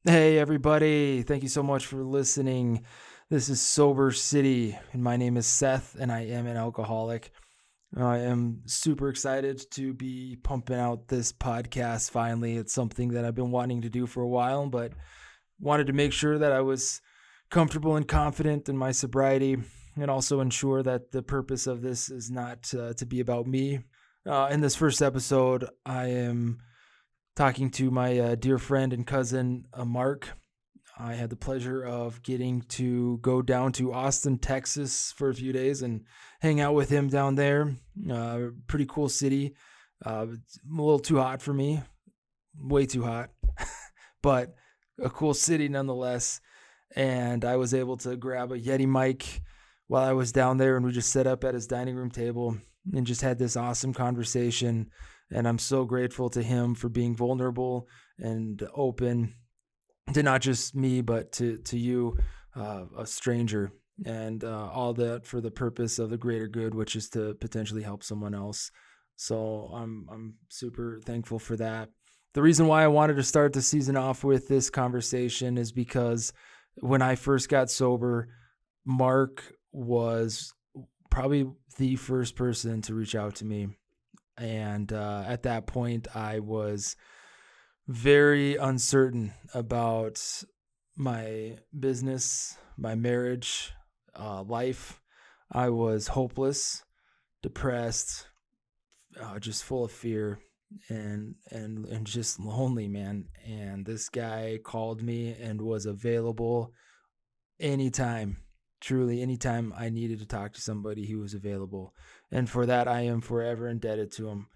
Hey, everybody. Thank you so much for listening. This is Sober City, and my name is Seth, and I am an alcoholic. I am super excited to be pumping out this podcast finally. It's something that I've been wanting to do for a while, but wanted to make sure that I was comfortable and confident in my sobriety, and also ensure that the purpose of this is not to be about me. In this first episode, I am talking to my dear friend and cousin, Marc. I had the pleasure of getting to go down to Austin, Texas for a few days and hang out with him down there. Pretty cool city. It's a little too hot for me, way too hot, but a cool city nonetheless. And I was able to grab a Yeti mic while I was down there, and we just set up at his dining room table and just had this awesome conversation. And I'm so grateful to him for being vulnerable and open to not just me, but to you, a stranger, and all that for the purpose of the greater good, which is to potentially help someone else. So I'm super thankful for that. The reason why I wanted to start the season off with this conversation is because when I first got sober, Marc was probably the first person to reach out to me. And at that point, I was very uncertain about my business, my marriage, life. I was hopeless, depressed, just full of fear and just lonely, man. And this guy called me and was available anytime. Truly, anytime I needed to talk to somebody, he was available. And for that, I am forever indebted to him.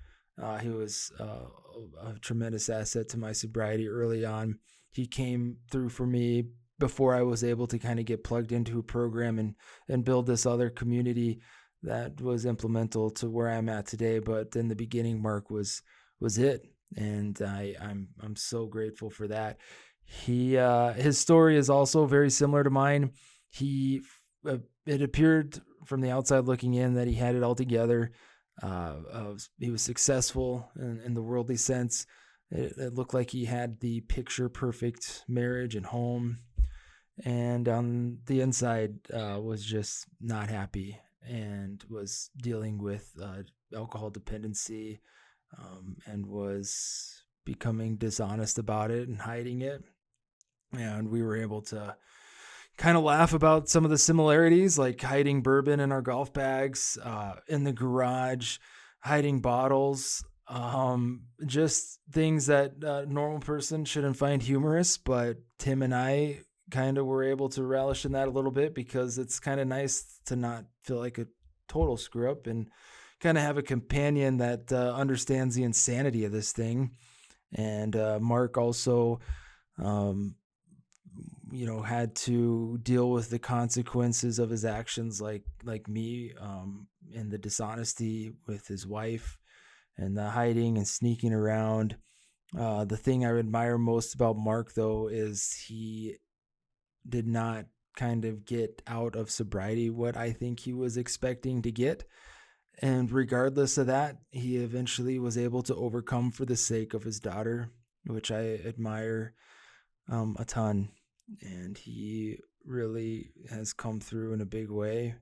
He was a tremendous asset to my sobriety early on. He came through for me before I was able to kind of get plugged into a program and build this other community that was implemental to where I'm at today. But in the beginning, Marc was it. And I'm so grateful for that. His story is also very similar to mine. It appeared from the outside looking in that he had it all together. He was successful in the worldly sense. It looked like he had the picture perfect marriage and home, and on the inside was just not happy and was dealing with alcohol dependency, and was becoming dishonest about it and hiding it. And we were able to kind of laugh about some of the similarities, like hiding bourbon in our golf bags, in the garage, hiding bottles, just things that a normal person shouldn't find humorous. But Tim and I kind of were able to relish in that a little bit because it's kind of nice to not feel like a total screw up and kind of have a companion that understands the insanity of this thing. And Marc also, had to deal with the consequences of his actions, like me, and the dishonesty with his wife and the hiding and sneaking around. The thing I admire most about Marc, though, is he did not kind of get out of sobriety what I think he was expecting to get. And regardless of that, he eventually was able to overcome for the sake of his daughter, which I admire a ton. And he really has come through in a big way.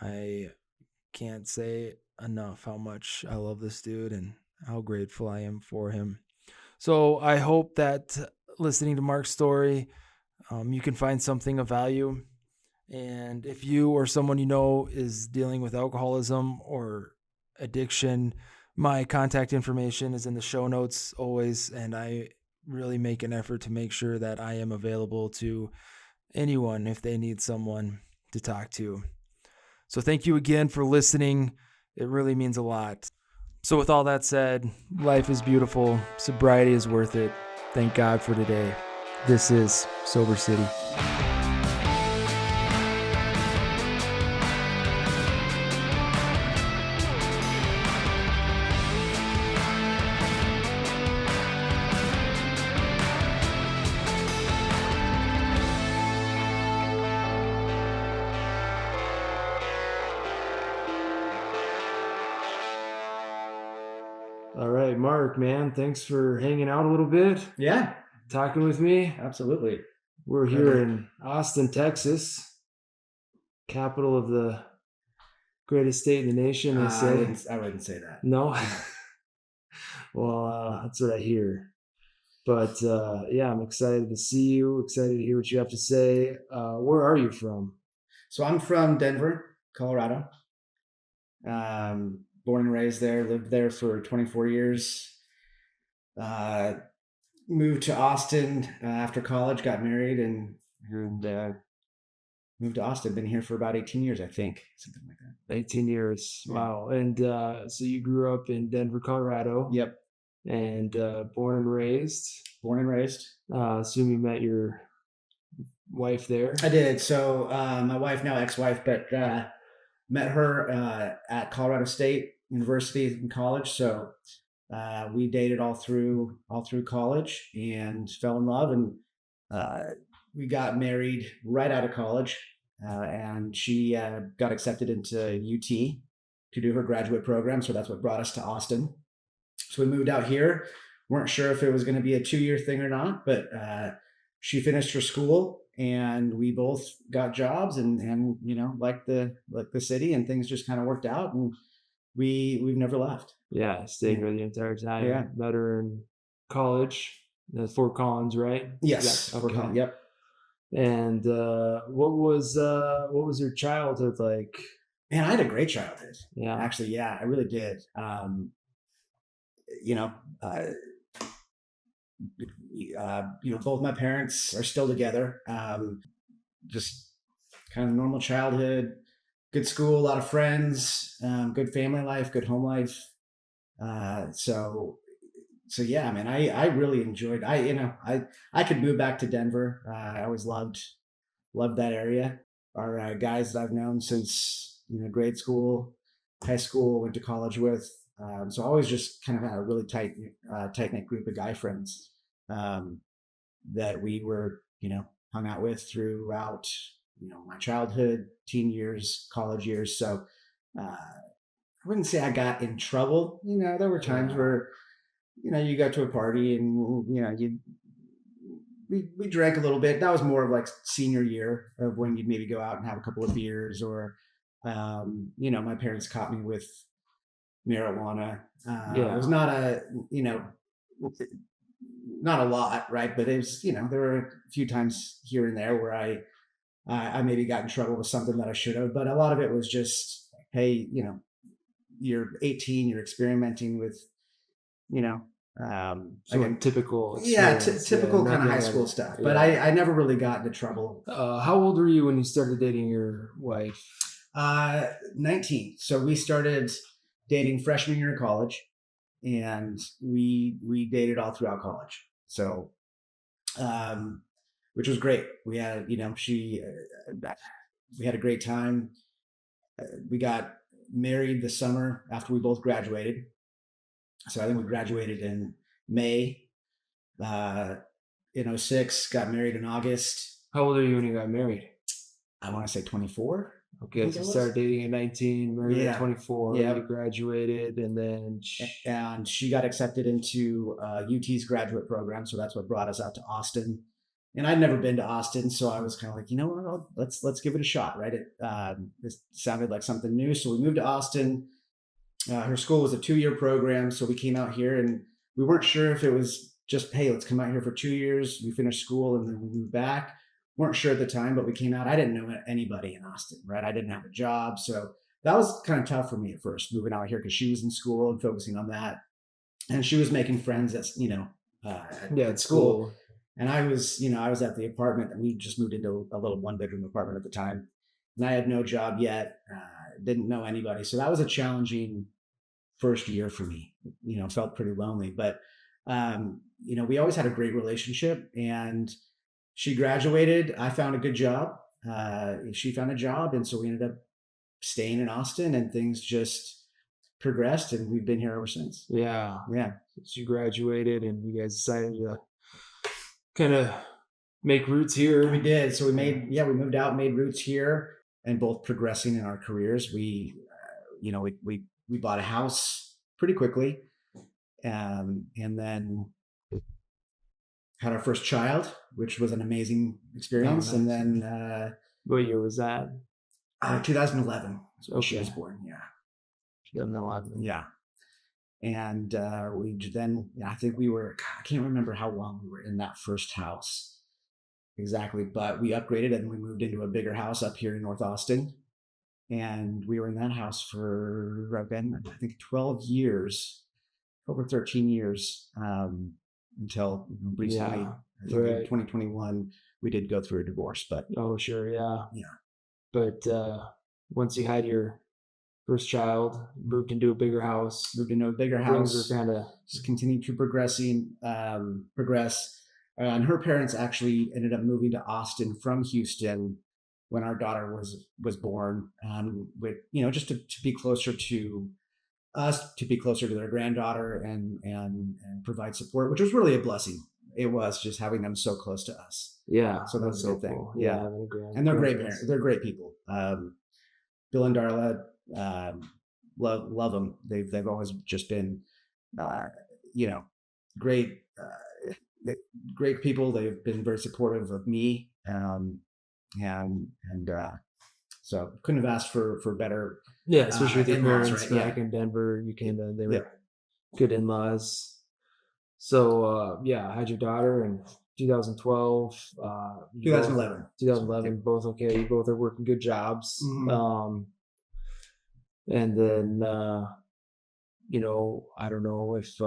I can't say enough how much I love this dude and how grateful I am for him. So I hope that listening to Marc's story, you can find something of value. And if you or someone you know is dealing with alcoholism or addiction, my contact information is in the show notes always, and I really make an effort to make sure that I am available to anyone if they need someone to talk to. So thank you again for listening. It really means a lot. So with all that said, life is beautiful. Sobriety is worth it. Thank God for today. This is Sober City. All right, Marc, man, thanks for hanging out a little bit. Yeah. talking with me. Absolutely. We're here in Austin, Texas, capital of the greatest state in the nation, they say. I wouldn't say that. No? Well, that's what I hear. But yeah, I'm excited to see you, excited to hear what you have to say. Where are you from? So I'm from Denver, Colorado. Born and raised there, lived there for 24 years. Moved to Austin after college, got married, and moved to Austin. Been here for about 18 years, I think, something like that. 18 years. Yeah. Wow. And so you grew up in Denver, Colorado. Yep. And born and raised. Born and raised. Assume you met your wife there. I did. So my wife, now ex-wife, but met her at Colorado State University in college. So we dated all through college and fell in love, and we got married right out of college. And she got accepted into UT to do her graduate program. So that's what brought us to Austin. So we moved out here. Weren't sure if it was going to be a 2-year thing or not, but she finished her school, and we both got jobs, and liked the city, and things just kind of worked out, and we've never left. Yeah, stayed here the entire time. Yeah. Met her in college, Fort Collins, right? Yes. Yeah. Okay. Yep. And what was your childhood like? Man, I had a great childhood. Yeah. Actually, yeah, I really did. Both my parents are still together. Just kind of normal childhood, good school, a lot of friends, good family life, good home life. So yeah, man, I really enjoyed. I could move back to Denver. I always loved that area. Our guys that I've known since grade school, high school, went to college with. So I always just kind of had a really tight knit group of guy friends that we were hung out with throughout my childhood, teen years, college years. So I wouldn't say I got in trouble. There were times where you got to a party and we drank a little bit. That was more of like senior year of when you'd maybe go out and have a couple of beers, or my parents caught me with marijuana. It was not a lot, right? But it was, there were a few times here and there where I maybe got in trouble with something that I should have. But a lot of it was just, hey, you're 18, you're experimenting with, again, typical. Typical kind of high school stuff. But I never really got into trouble. How old were you when you started dating your wife? 19. So we started dating freshman year of college, and we dated all throughout college. So, which was great. We had, we had a great time. We got married the summer after we both graduated. So I think we graduated in May, in 2006, got married in August. How old are you when you got married? I want to say 24. Okay, so started dating at 19, married at 24. Yeah. You graduated, and then she got accepted into UT's graduate program, so that's what brought us out to Austin. And I'd never been to Austin, so I was kind of like, what? Let's give it a shot, right? This sounded like something new, so we moved to Austin. Her school was a 2-year program, so we came out here, and we weren't sure if it was just, hey, let's come out here for 2 years. We finished school and then we moved back. Weren't sure at the time, but we came out. I didn't know anybody in Austin, right? I didn't have a job. So that was kind of tough for me at first, moving out here, because she was in school and focusing on that. And she was making friends at school. And I was at the apartment, and we just moved into a little 1-bedroom apartment at the time. And I had no job yet, didn't know anybody. So that was a challenging first year for me, felt pretty lonely. But, we always had a great relationship, and she graduated. I found a good job. She found a job. And so we ended up staying in Austin, and things just progressed, and we've been here ever since. Yeah. Yeah. She graduated, and you guys decided to kind of make roots here. We did. So we moved out, made roots here, and both progressing in our careers. We bought a house pretty quickly. And then had our first child, which was an amazing experience. Oh, nice. And then What year was that? 2011 is when she was Okay. born. Yeah. 2011. Yeah. And I think I can't remember how long we were in that first house exactly, but we upgraded and we moved into a bigger house up here in North Austin. And we were in that house for, again, I think 12 years, over 13 years, until recently, Yeah. I think in 2021, we did go through a divorce, but. Oh, sure. Yeah. Yeah. But once you had your first child, moved into a bigger house. Things were kind of just continued to progress. And her parents actually ended up moving to Austin from Houston when our daughter was born, with just to be closer to us, to be closer to their granddaughter, and provide support, which was really a blessing. It was just having them so close to us. Yeah, so that was a good thing. Cool. Yeah, and they're great parents. They're great people. Bill and Darla, love them. They've always just been, great, great people. They've been very supportive of me, and so couldn't have asked for better. Yeah, especially with your parents right? back in Denver. You came to, they were good in-laws. So I had your daughter in 2012. 2011. Both okay. You both are working good jobs. Mm-hmm. And then I don't know if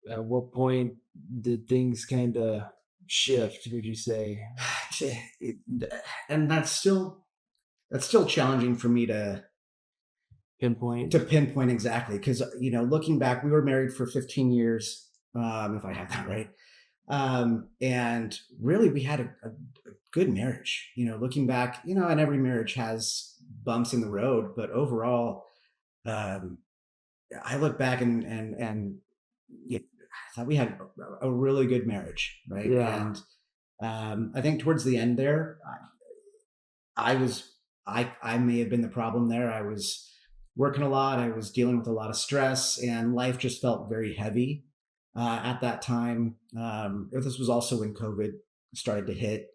at what point did things kind of shift, would you say? And that's still challenging for me to pinpoint exactly, because looking back, we were married for 15 years, if I have that right, and really we had a good marriage. Looking back, and every marriage has bumps in the road, but overall, I look back and I thought we had a really good marriage, right? Yeah. And I think towards the end there, I may have been the problem there. I was working a lot. I was dealing with a lot of stress, and life just felt very heavy at that time. This was also when COVID started to hit,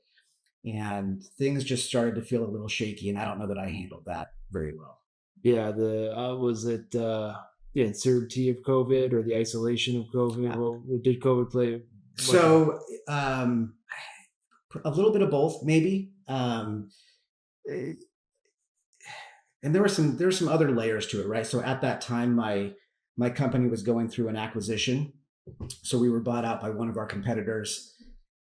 and things just started to feel a little shaky. And I don't know that I handled that very well. Yeah. Was it the uncertainty of COVID or the isolation of COVID? Well, did COVID play? So a little bit of both, maybe. And there were some other layers to it, right? So at that time, my company was going through an acquisition, so we were bought out by one of our competitors,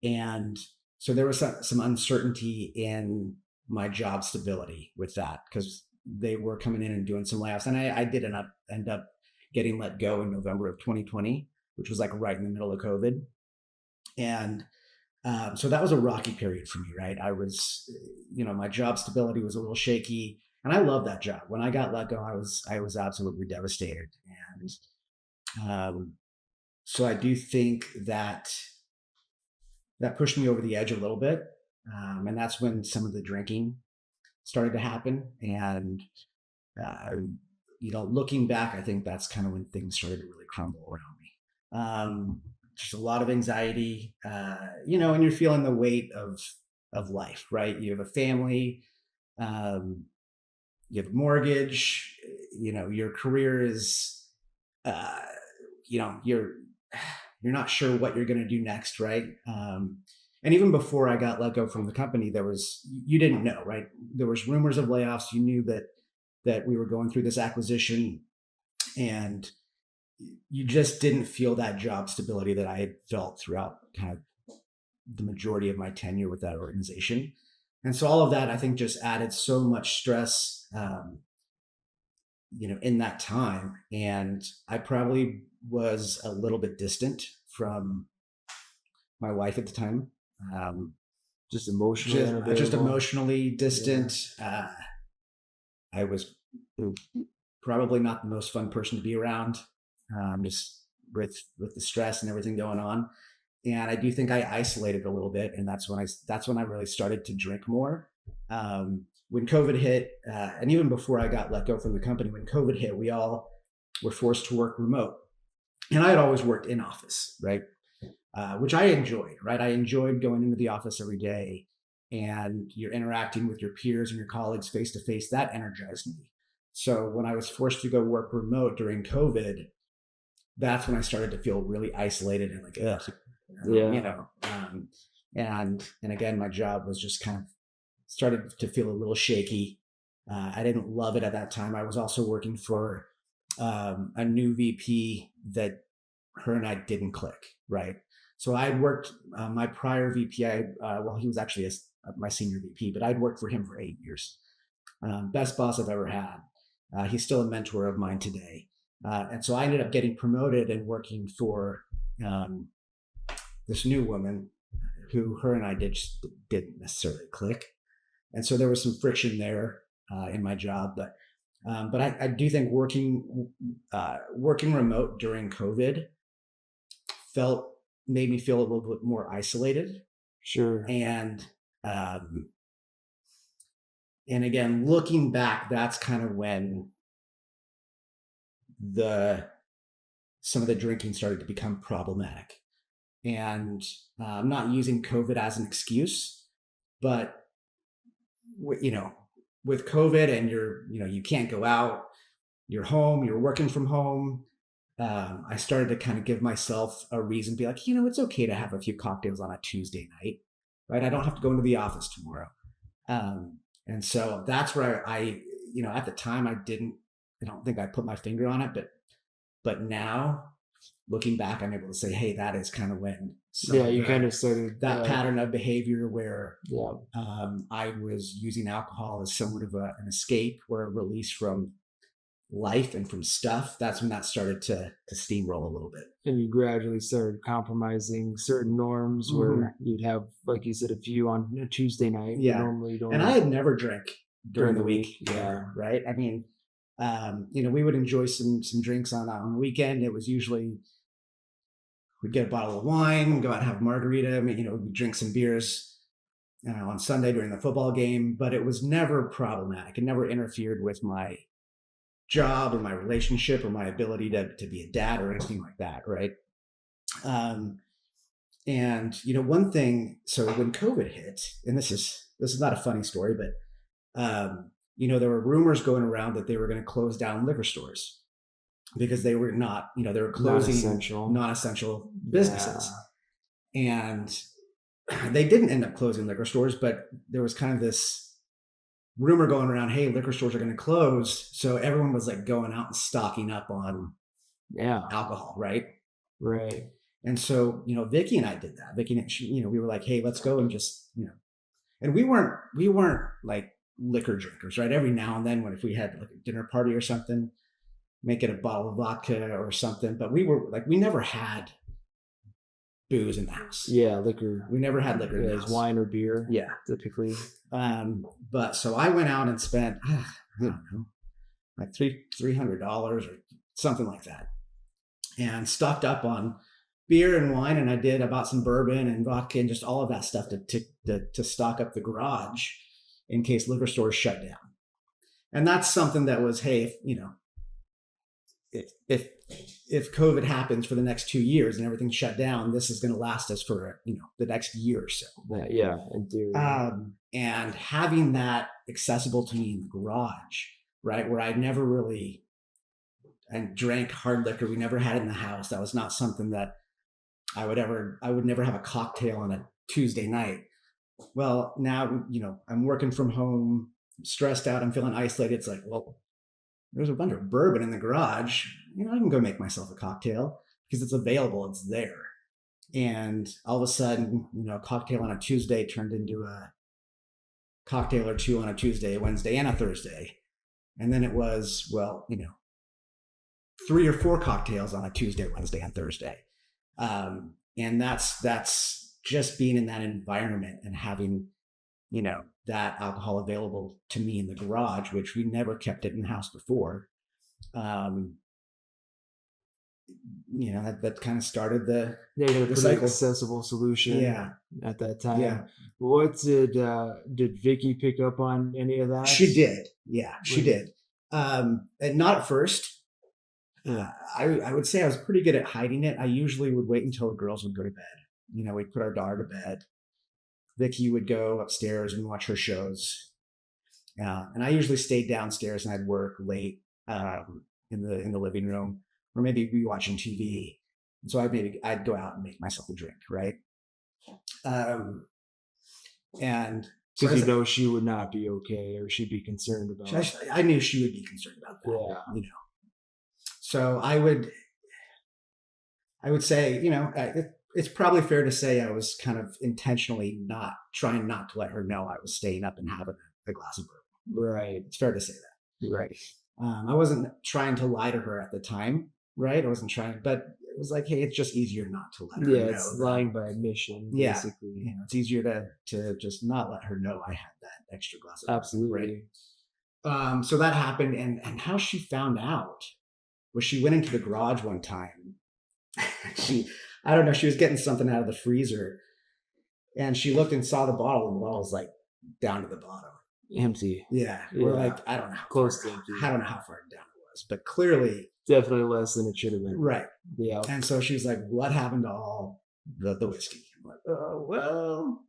and so there was some uncertainty in my job stability with that, because they were coming in and doing some layoffs, and I did end up getting let go in November of 2020, which was like right in the middle of COVID, and so that was a rocky period for me, right? I was, my job stability was a little shaky, and I loved that job. When I got let go, I was absolutely devastated, and so I do think that pushed me over the edge a little bit, and that's when some of the drinking started to happen. And looking back, I think that's kind of when things started to really crumble around me. Just a lot of anxiety, and you're feeling the weight of life, right? You have a family, you have a mortgage, your career is, you're not sure what you're going to do next, right? And even before I got let go from the company, you didn't know, right? There was rumors of layoffs. You knew that we were going through this acquisition, and you just didn't feel that job stability that I had felt throughout kind of the majority of my tenure with that organization. And so all of that, I think, just added so much stress, in that time. And I probably was a little bit distant from my wife at the time. Just emotionally distant. Yeah. I was probably not the most fun person to be around, just with the stress and everything going on. And I do think I isolated a little bit, and that's when I really started to drink more. When COVID hit, and even before I got let go from the company, when COVID hit, we all were forced to work remote, and I had always worked in office, right? which I enjoyed, right? I enjoyed going into the office every day and you're interacting with your peers and your colleagues face to face. That energized me. So when I was forced to go work remote during COVID, that's when I started to feel really isolated and like, ugh, you know, and again, my job was just kind of started to feel a little shaky. I didn't love it at that time. I was also working for a new VP that her and I didn't click, right? So I had worked my prior VP. Well, he was actually my senior VP, but I'd worked for him for 8 years. Best boss I've ever had. He's still a mentor of mine today. And so I ended up getting promoted and working for this new woman who her and I didn't necessarily click. And so there was some friction there in my job. But I do think working remote during COVID made me feel a little bit more isolated. Sure. And again, looking back, that's kind of when some of the drinking started to become problematic. And I'm not using COVID as an excuse, but with COVID and you can't go out, you're home, you're working from home. I started to kind of give myself a reason, be like, it's okay to have a few cocktails on a Tuesday night, right? I don't have to go into the office tomorrow. And so that's where I at the time I don't think I put my finger on it, but now looking back, I'm able to say, hey, that is kind of when you kind of started that pattern of behavior where I was using alcohol as somewhat of an escape or a release from life and from stuff. That's when that started to steamroll a little bit. And you gradually started compromising certain norms where you'd have, like you said, a few on a Tuesday night. Yeah. Normally don't. And I had never drank during the week. Yeah. Right. I mean, we would enjoy some drinks on the weekend. It was usually we'd get a bottle of wine, go out and have a margarita. I mean, we'd drink some beers on Sunday during the football game, but it was never problematic. It never interfered with my job or my relationship or my ability to be a dad or anything like that. Right. And one thing, so when COVID hit, and this is not a funny story, but there were rumors going around that they were going to close down liquor stores because they were not, they were closing non-essential businesses. Yeah. And they didn't end up closing liquor stores, but there was kind of this rumor going around, hey, liquor stores are going to close. So everyone was like going out and stocking up on alcohol, right? Right. And so, Vicky and I did that. Vicky, we were like, hey, let's go and just, and we weren't like liquor drinkers, right? Every now and then if we had like a dinner party or something, make it a bottle of vodka or something, but we never had booze in the house. Yeah, liquor. We never had liquor in the house. Wine or beer. Yeah, typically. But so I went out and spent, I don't know, like $300 or something like that, and stocked up on beer and wine. And I bought some bourbon and vodka and just all of that stuff to stock up the garage in case liquor stores shut down. And that's something that was, hey, if COVID happens for the next 2 years and everything's shut down, this is going to last us for, the next year or so. Yeah. In theory. And having that accessible to me in the garage, right, where I never really drank hard liquor. We never had it in the house. That was not something that I would never have a cocktail on a Tuesday night. Well, now, I'm working from home, I'm stressed out, I'm feeling isolated. It's like, well, there's a bunch of bourbon in the garage. I can go make myself a cocktail because it's available. It's there. And all of a sudden, a cocktail on a Tuesday turned into a cocktail or two on a Tuesday, a Wednesday, and a Thursday. And then it was, 3 or 4 cocktails on a Tuesday, Wednesday, and Thursday. And that's just being in that environment and having, that alcohol available to me in the garage, which we never kept it in the house before. That kind of started the cycle. Accessible solution. Yeah. At that time. Yeah. What did Vicky pick up on any of that? She did. Yeah, she did. And not at first. I would say I was pretty good at hiding it. I usually would wait until the girls would go to bed. we'd put our daughter to bed. Vicky would go upstairs and watch her shows. And I usually stayed downstairs and I'd work late in the living room, or maybe be watching TV. And so I'd go out and make myself a drink, right? And because she would not be okay, or she'd be concerned about. I knew she would be concerned about that. Yeah. So I would say, it's probably fair to say I was kind of intentionally trying not to let her know I was staying up and having a glass of bourbon. Right. It's fair to say that. Right. I wasn't trying to lie to her at the time, right? I wasn't trying, but it was like, hey, it's just easier not to let her know. Yeah, it's lying by admission, basically. Yeah, it's easier to just not let her know I had that extra glass of Absolutely. Right? So that happened, and how she found out was she went into the garage one time. I don't know, she was getting something out of the freezer, and she looked and saw the bottle, and the bottle was like down to the bottom. Empty. Yeah. We're like, I don't know. Close to empty. I don't know how far down it was, but clearly. Definitely less than it should have been. Right. Yeah. And so she was like, what happened to all the whiskey? I'm like, oh, well.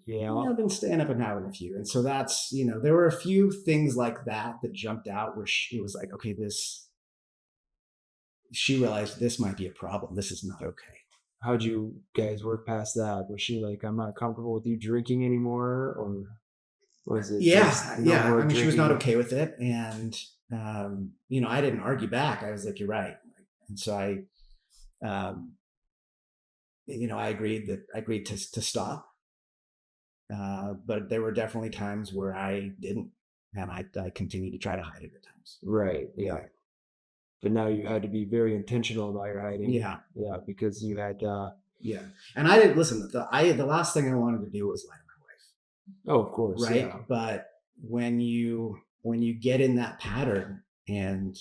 Yeah. I've been staying up and having a few. And so that's, there were a few things like that jumped out where she was like, okay, she realized this might be a problem. This is not okay. How'd you guys work past that? Was she like, I'm not comfortable with you drinking anymore, or was it? Yeah. I mean, she was not okay with it. And, I didn't argue back. I was like, you're right. And so I agreed to stop. But there were definitely times where I didn't, and I continued to try to hide it at times. Right. Yeah. But now you had to be very intentional about your hiding. Yeah. Yeah. Because you had, yeah. And I didn't listen. The last thing I wanted to do was lie to my wife. Oh, of course. Right. Yeah. But when you get in that pattern, and,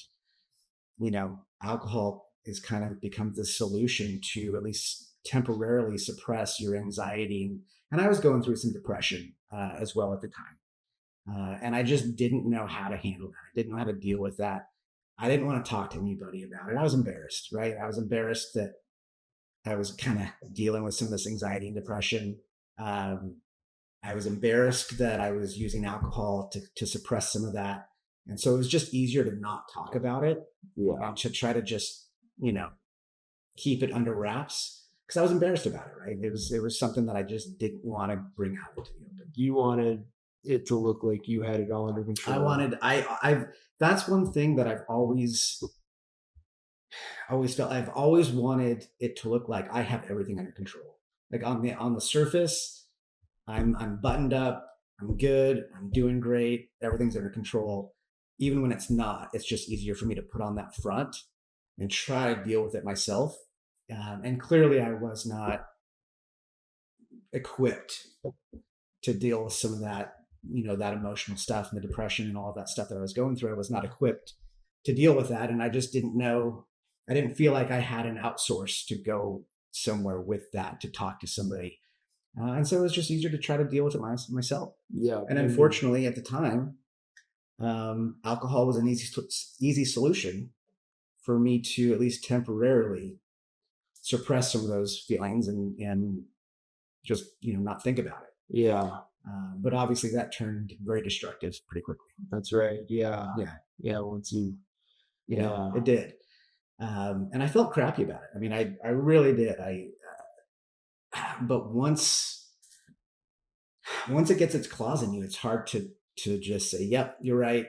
alcohol is kind of becomes the solution to at least temporarily suppress your anxiety. And I was going through some depression as well at the time. And I just didn't know how to handle that. I didn't know how to deal with that. I didn't want to talk to anybody about it. I was embarrassed, right? I was embarrassed that I was kind of dealing with some of this anxiety and depression. I was embarrassed that I was using alcohol to suppress some of that. And so it was just easier to not talk about it, and to try to just, keep it under wraps, because I was embarrassed about it, right? It was something that I just didn't want to bring out into the open. You wanted it to look like you had it all under control. That's one thing that I've always felt. I've always wanted it to look like I have everything under control. Like on the surface, I'm buttoned up, I'm good, I'm doing great, everything's under control. Even when it's not, it's just easier for me to put on that front and try to deal with it myself. And clearly I was not equipped to deal with some of that, that emotional stuff and the depression and all of that stuff that I was going through. I was not equipped to deal with that. And I just didn't know, I didn't feel like I had an outsource to go somewhere with that, to talk to somebody. And so it was just easier to try to deal with it myself. Yeah. And unfortunately at the time, alcohol was an easy solution for me to at least temporarily suppress some of those feelings and just, not think about it. Yeah. But obviously that turned very destructive pretty quickly. That's right. Yeah. Yeah. Yeah. Once you, it did. And I felt crappy about it. I mean, I really did. But once it gets its claws in you, it's hard to just say, yep, you're right.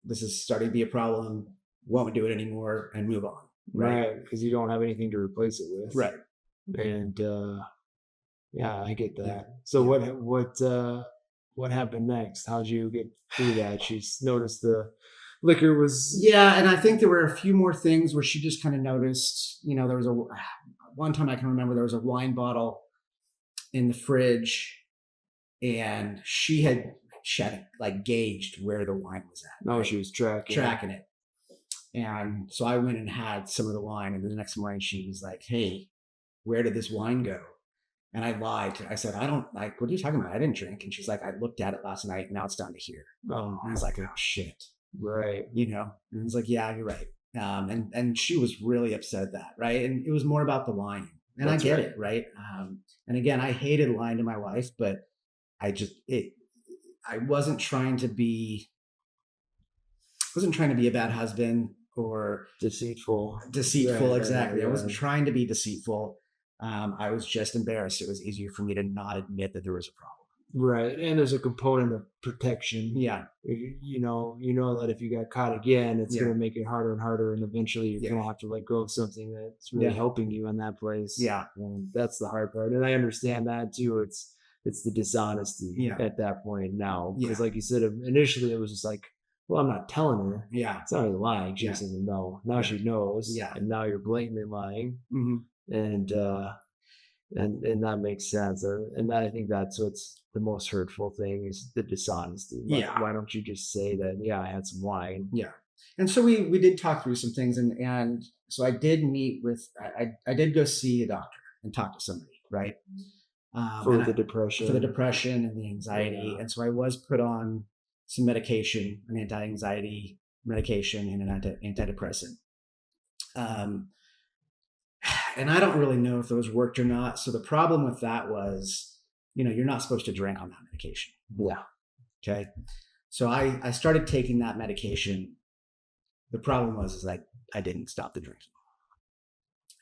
This is starting to be a problem. Won't do it anymore and move on. Right. Because you don't have anything to replace it with. Right. And, yeah, I get that. Yeah. So what happened next? How'd you get through that? She's noticed the liquor was. Yeah. And I think there were a few more things where she just kind of noticed, there was one time I can remember there was a wine bottle in the fridge, and she had like gauged where the wine was at. Oh, right? She was tracking it. And so I went and had some of the wine, and the next morning she was like, hey, where did this wine go? And I lied. I said, I don't like, what are you talking about? I didn't drink. And she's like, I looked at it last night, and now it's down to here. Oh. And I was like, oh shit. Right. And I was like, yeah, you're right. And she was really upset at that. Right. And it was more about the wine. And I get it, right? And again, I hated lying to my wife, but I wasn't trying to be a bad husband or Deceitful. Exactly. I wasn't Right. trying to be deceitful. I was just embarrassed. It was easier for me to not admit that there was a problem. Right. And there's a component of protection. Yeah. You know that if you got caught again, it's going to make it harder and harder. And eventually you're going to have to let go of something that's really helping you in that place. Yeah. And that's the hard part. And I understand that too. It's the dishonesty at that point now. Because like you said, initially it was just like, well, I'm not telling her. Yeah. It's not really lying. She doesn't know. Now she knows. Yeah. And now you're blatantly lying. Mm-hmm. And that makes sense. And I think that's what's the most hurtful thing is the dishonesty. Why don't you just say that, I had some wine? Yeah. And so we did talk through some things. And so I did meet with, I did go see a doctor and talk to somebody, right? For the depression. For the depression and the anxiety. Yeah. And so I was put on some medication, an anti-anxiety medication and an antidepressant. And I don't really know if those worked or not. So the problem with that was, you're not supposed to drink on that medication. Yeah. Okay. So I started taking that medication. The problem was I didn't stop the drinking.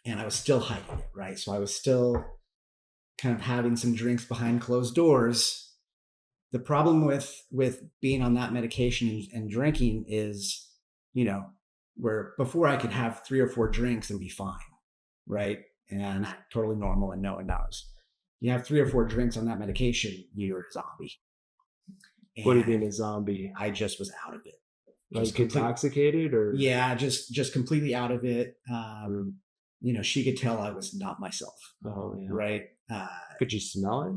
And I was still hiding it, right? So I was still kind of having some drinks behind closed doors. The problem with being on that medication and drinking is, where before I could have 3 or 4 drinks and be fine, right? And totally normal and no one knows. You have 3 or 4 drinks on that medication, you're a zombie. And what do you mean a zombie? I just was out of it. Like intoxicated or? Yeah, just completely out of it. She could tell I was not myself. Oh, yeah. Right. Could you smell it?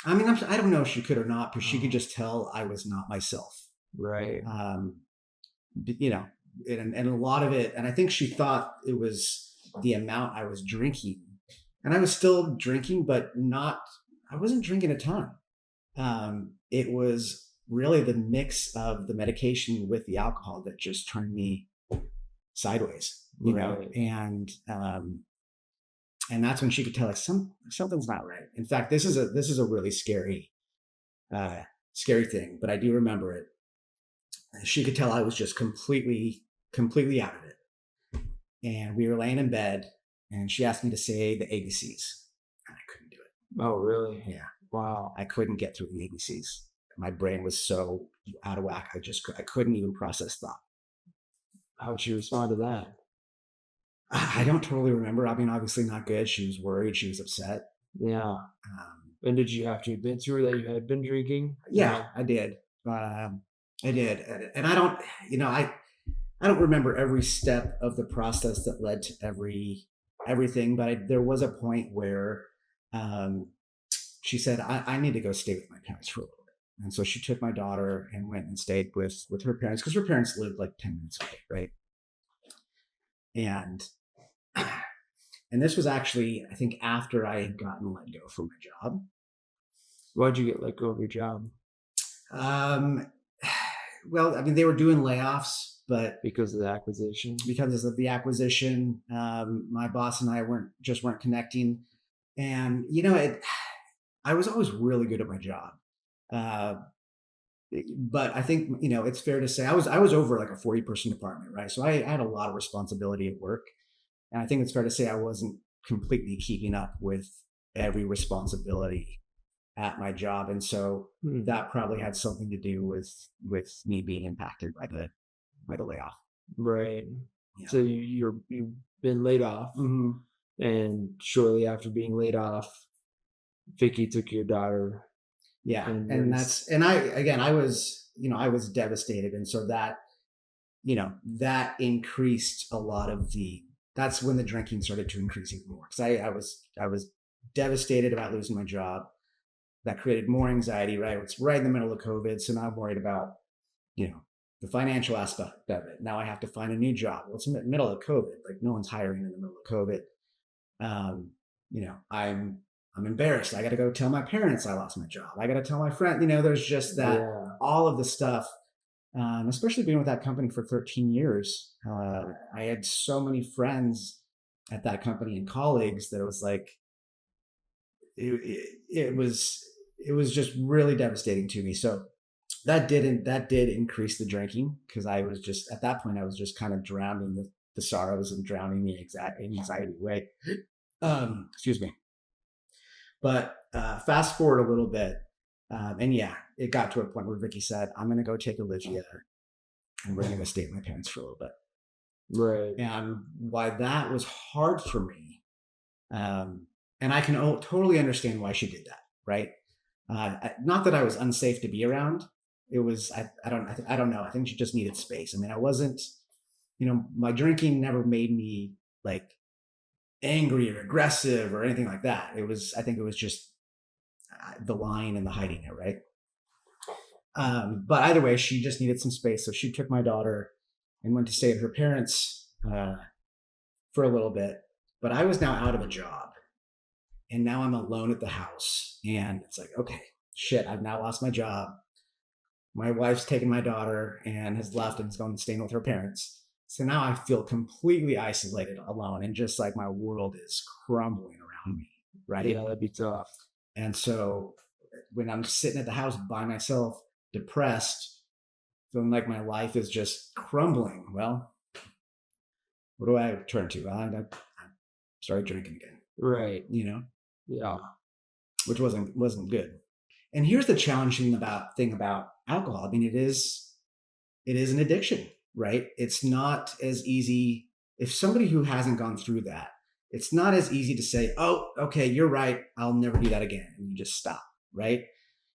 I mean, I don't know if she could or not, but she could just tell I was not myself. Right. And a lot of it, and I think she thought it was the amount I was drinking, and I was still drinking, but I wasn't drinking a ton. It was really the mix of the medication with the alcohol that just turned me sideways, and that's when she could tell something's not right. In fact, this is a really scary thing, but I do remember it. She could tell I was just completely out of it. And we were laying in bed and she asked me to say the ABCs and I couldn't do it. Oh, really? Yeah. Wow. I couldn't get through the ABCs. My brain was so out of whack. I couldn't even process thought. How would she respond to that? I don't totally remember. I mean, obviously not good. She was worried. She was upset. Yeah. And did you have to admit to her that you had been drinking? Yeah, I did. I did. And I don't, I don't remember every step of the process that led to everything, but there was a point where she said, I need to go stay with my parents for a little bit. And so she took my daughter and went and stayed with her parents because her parents lived like 10 minutes away, right? And this was actually, I think, after I had gotten let go from my job. Why'd you get let go of your job? Well, I mean, they were doing layoffs, but because of the acquisition. My boss and I weren't connecting, and I was always really good at my job. But I think it's fair to say I was over like a 40-person department, right? So I had a lot of responsibility at work, and I think it's fair to say I wasn't completely keeping up with every responsibility at my job, and so that probably had something to do with me being impacted by the layoff. Right. Yeah. So you've been laid off, and shortly after being laid off, Vicky took your daughter. Yeah, I was devastated, and so that increased a lot of that's when the drinking started to increase even more because I was devastated about losing my job. That created more anxiety, right? It's right in the middle of COVID, so now I'm worried about the financial aspect of it. Now I have to find a new job. Well, it's in the middle of COVID, like no one's hiring in the middle of COVID. I'm embarrassed. I got to go tell my parents I lost my job. I got to tell my friend, there's just that, all of the stuff, especially being with that company for 13 years. I had so many friends at that company and colleagues that it was like, it was just really devastating to me. So that did increase the drinking, because I was just, at that point, I was just kind of drowning the sorrows and drowning the anxiety away. Excuse me. But fast forward a little bit, and yeah, it got to a point where Vicky said, "I'm going to go take Olivia, and we're going to go stay with my parents for a little bit." Right. And why that was hard for me, and I can totally understand why she did that. Right? Not that I was unsafe to be around. It was, I don't know. I think she just needed space. I mean, I wasn't, my drinking never made me like angry or aggressive or anything like that. I think it was just the lying and the hiding it, right? But either way, she just needed some space. So she took my daughter and went to stay at her parents for a little bit. But I was now out of a job, and now I'm alone at the house. And it's like, okay, shit, I've now lost my job. My wife's taken my daughter and has left and is going to stay with her parents. So now I feel completely isolated, alone, and just like my world is crumbling around me, right? Yeah, that'd be tough. And so when I'm sitting at the house by myself, depressed, feeling like my life is just crumbling, well, what do I turn to? Well, I started drinking again. Right. Yeah, which wasn't good. And here's the challenging thing about alcohol. I mean, it is an addiction, right? It's not as easy. If somebody who hasn't gone through that, it's not as easy to say, "Oh, okay, you're right, I'll never do that again," and you just stop, right?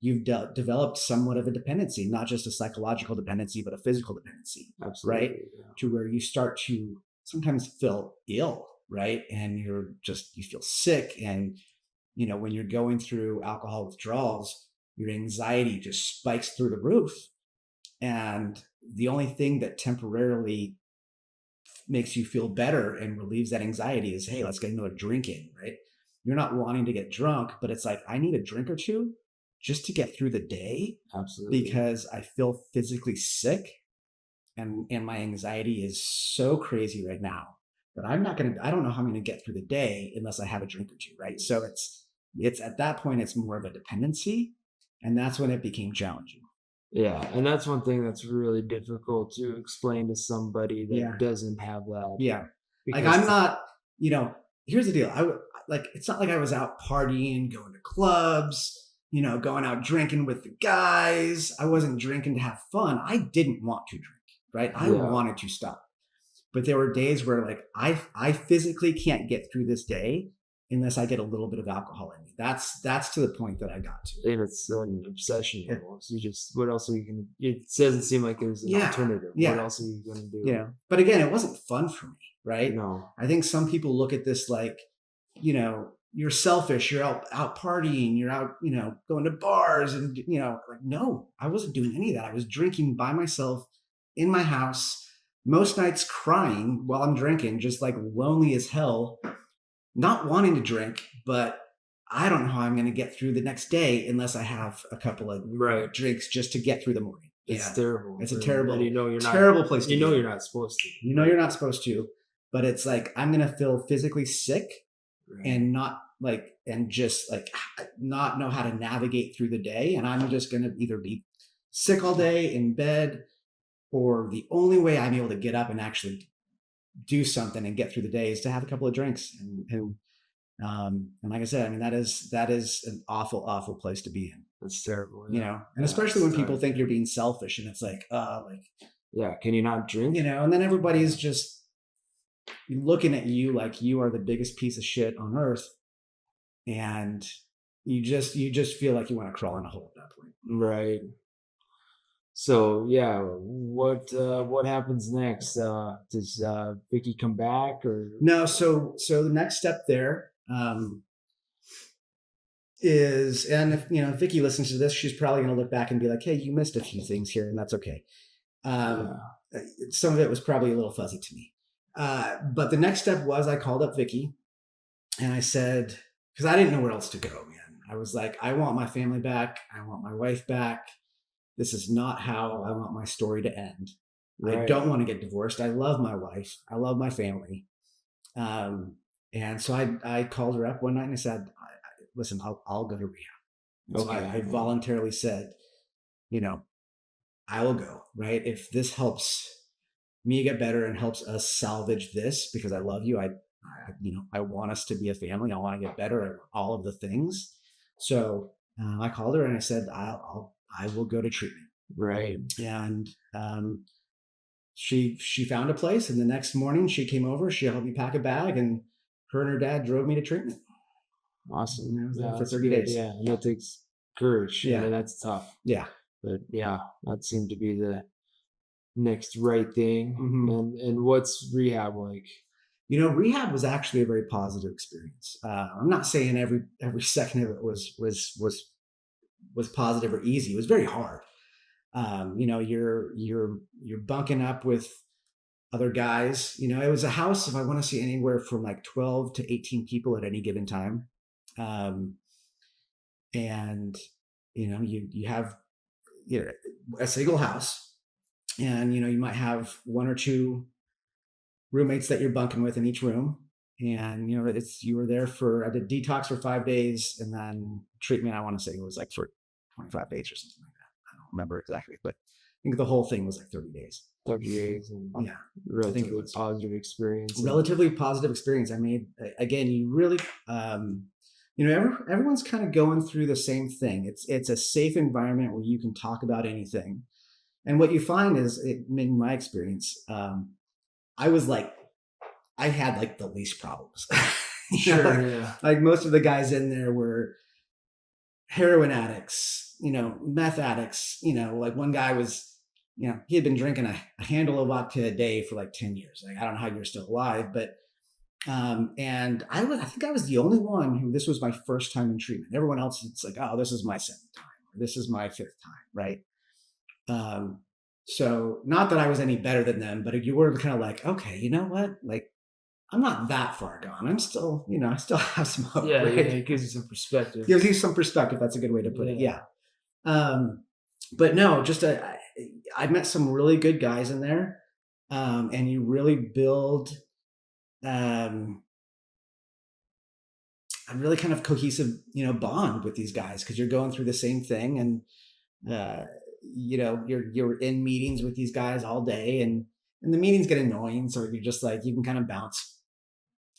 You've developed somewhat of a dependency, not just a psychological dependency, but a physical dependency. Absolutely, right? Yeah. To where you start to sometimes feel ill, right? And you feel sick. And, when you're going through alcohol withdrawals, your anxiety just spikes through the roof. And the only thing that temporarily makes you feel better and relieves that anxiety is, hey, let's get another drink in, right? You're not wanting to get drunk, but it's like, I need a drink or two just to get through the day. Absolutely. Because I feel physically sick, and my anxiety is so crazy right now that I don't know how I'm going to get through the day unless I have a drink or two, right? So it's at that point, it's more of a dependency, and that's when it became challenging. Yeah, and that's one thing that's really difficult to explain to somebody that Yeah. doesn't have that. Yeah. Like, Because I'm not, here's the deal. It's not like I was out partying, going to clubs, going out drinking with the guys. I wasn't drinking to have fun. I didn't want to drink, right? I Yeah. wanted to stop. But there were days where, like, I physically can't get through this day unless I get a little bit of alcohol in me. That's to the point that I got to. And it's an obsession almost. What else are you going to, it doesn't seem like there's an alternative. Yeah. What else are you going to do? Yeah. But again, it wasn't fun for me, right? No. I think some people look at this like, you're selfish, you're out partying, you're out, going to bars, and, like, no, I wasn't doing any of that. I was drinking by myself in my house, most nights crying while I'm drinking, just like lonely as hell, not wanting to drink, but I don't know how I'm going to get through the next day unless I have a couple of drinks just to get through the morning. It's terrible. It's a terrible, you're terrible not, place to be. you're not supposed to. You're not supposed to, but it's like, I'm going to feel physically sick and not and just like not know how to navigate through the day. And I'm just going to either be sick all day in bed, or the only way I'm able to get up and actually do something and get through the day is to have a couple of drinks. And like I said, I mean, that is an awful, awful place to be in. That's terrible. And especially when people think you're being selfish, and it's like, yeah, can you not drink? And then everybody's just looking at you like you are the biggest piece of shit on earth. And you just feel like you want to crawl in a hole at that point. Right. So yeah, what happens next? Does Vicky come back, or no? So the next step there is, and if Vicky listens to this, she's probably going to look back and be like, "Hey, you missed a few things here," and that's okay. Some of it was probably a little fuzzy to me, but the next step was, I called up Vicky, and I said, because I didn't know where else to go, man. I was like, I want my family back. I want my wife back. This is not how I want my story to end. Right. I don't want to get divorced. I love my wife. I love my family. And so I called her up one night and I said, listen, I'll go to rehab. So I voluntarily said, you know, I will go, right? If this helps me get better and helps us salvage this, because I love you. I want us to be a family. I want to get better at all of the things. So I called her and I said, I will go to treatment. Right. And she found a place, and the next morning she came over. She helped me pack a bag, and her dad drove me to treatment. Awesome. And I was there for that's 30 good. days. Yeah, and that takes courage. Yeah. And that's tough. Yeah. But yeah, that seemed to be the next right thing. Mhm. And what's rehab like? Rehab was actually a very positive experience. I'm not saying every second of it was positive or easy. It was very hard. You're bunking up with other guys. It was a house, if I want to say, anywhere from like 12 to 18 people at any given time. And you have a single house, and you might have one or two roommates that you're bunking with in each room. And you were there I did detox for 5 days, and then treatment, I want to say, it was like for 25 days or something like that. I don't remember exactly, but I think the whole thing was like 30 days. 30 days. And Yeah. relatively positive experience. Relatively positive experience. I made, again, you really, everyone's kind of going through the same thing. It's a safe environment where you can talk about anything. And what you find is, in my experience, I had like the least problems. Sure. Yeah. Like most of the guys in there were heroin addicts, meth addicts. Like one guy was, he had been drinking a handle of vodka a day for like 10 years. Like, I don't know how you're still alive, but and I think I was the only one who, this was my first time in treatment. Everyone else, it's like, oh, this is my seventh time, or this is my fifth time, right? So not that I was any better than them, but you were kind of like, okay, you know what? Like, I'm not that far gone. I'm still, I still have some hope. Yeah, right? it gives you some perspective. Gives you some perspective. That's a good way to put it. Yeah. But no, I met some really good guys in there, and you really build a really kind of cohesive, bond with these guys, because you're going through the same thing, and you're in meetings with these guys all day, and the meetings get annoying, so you're just like, you can kind of bounce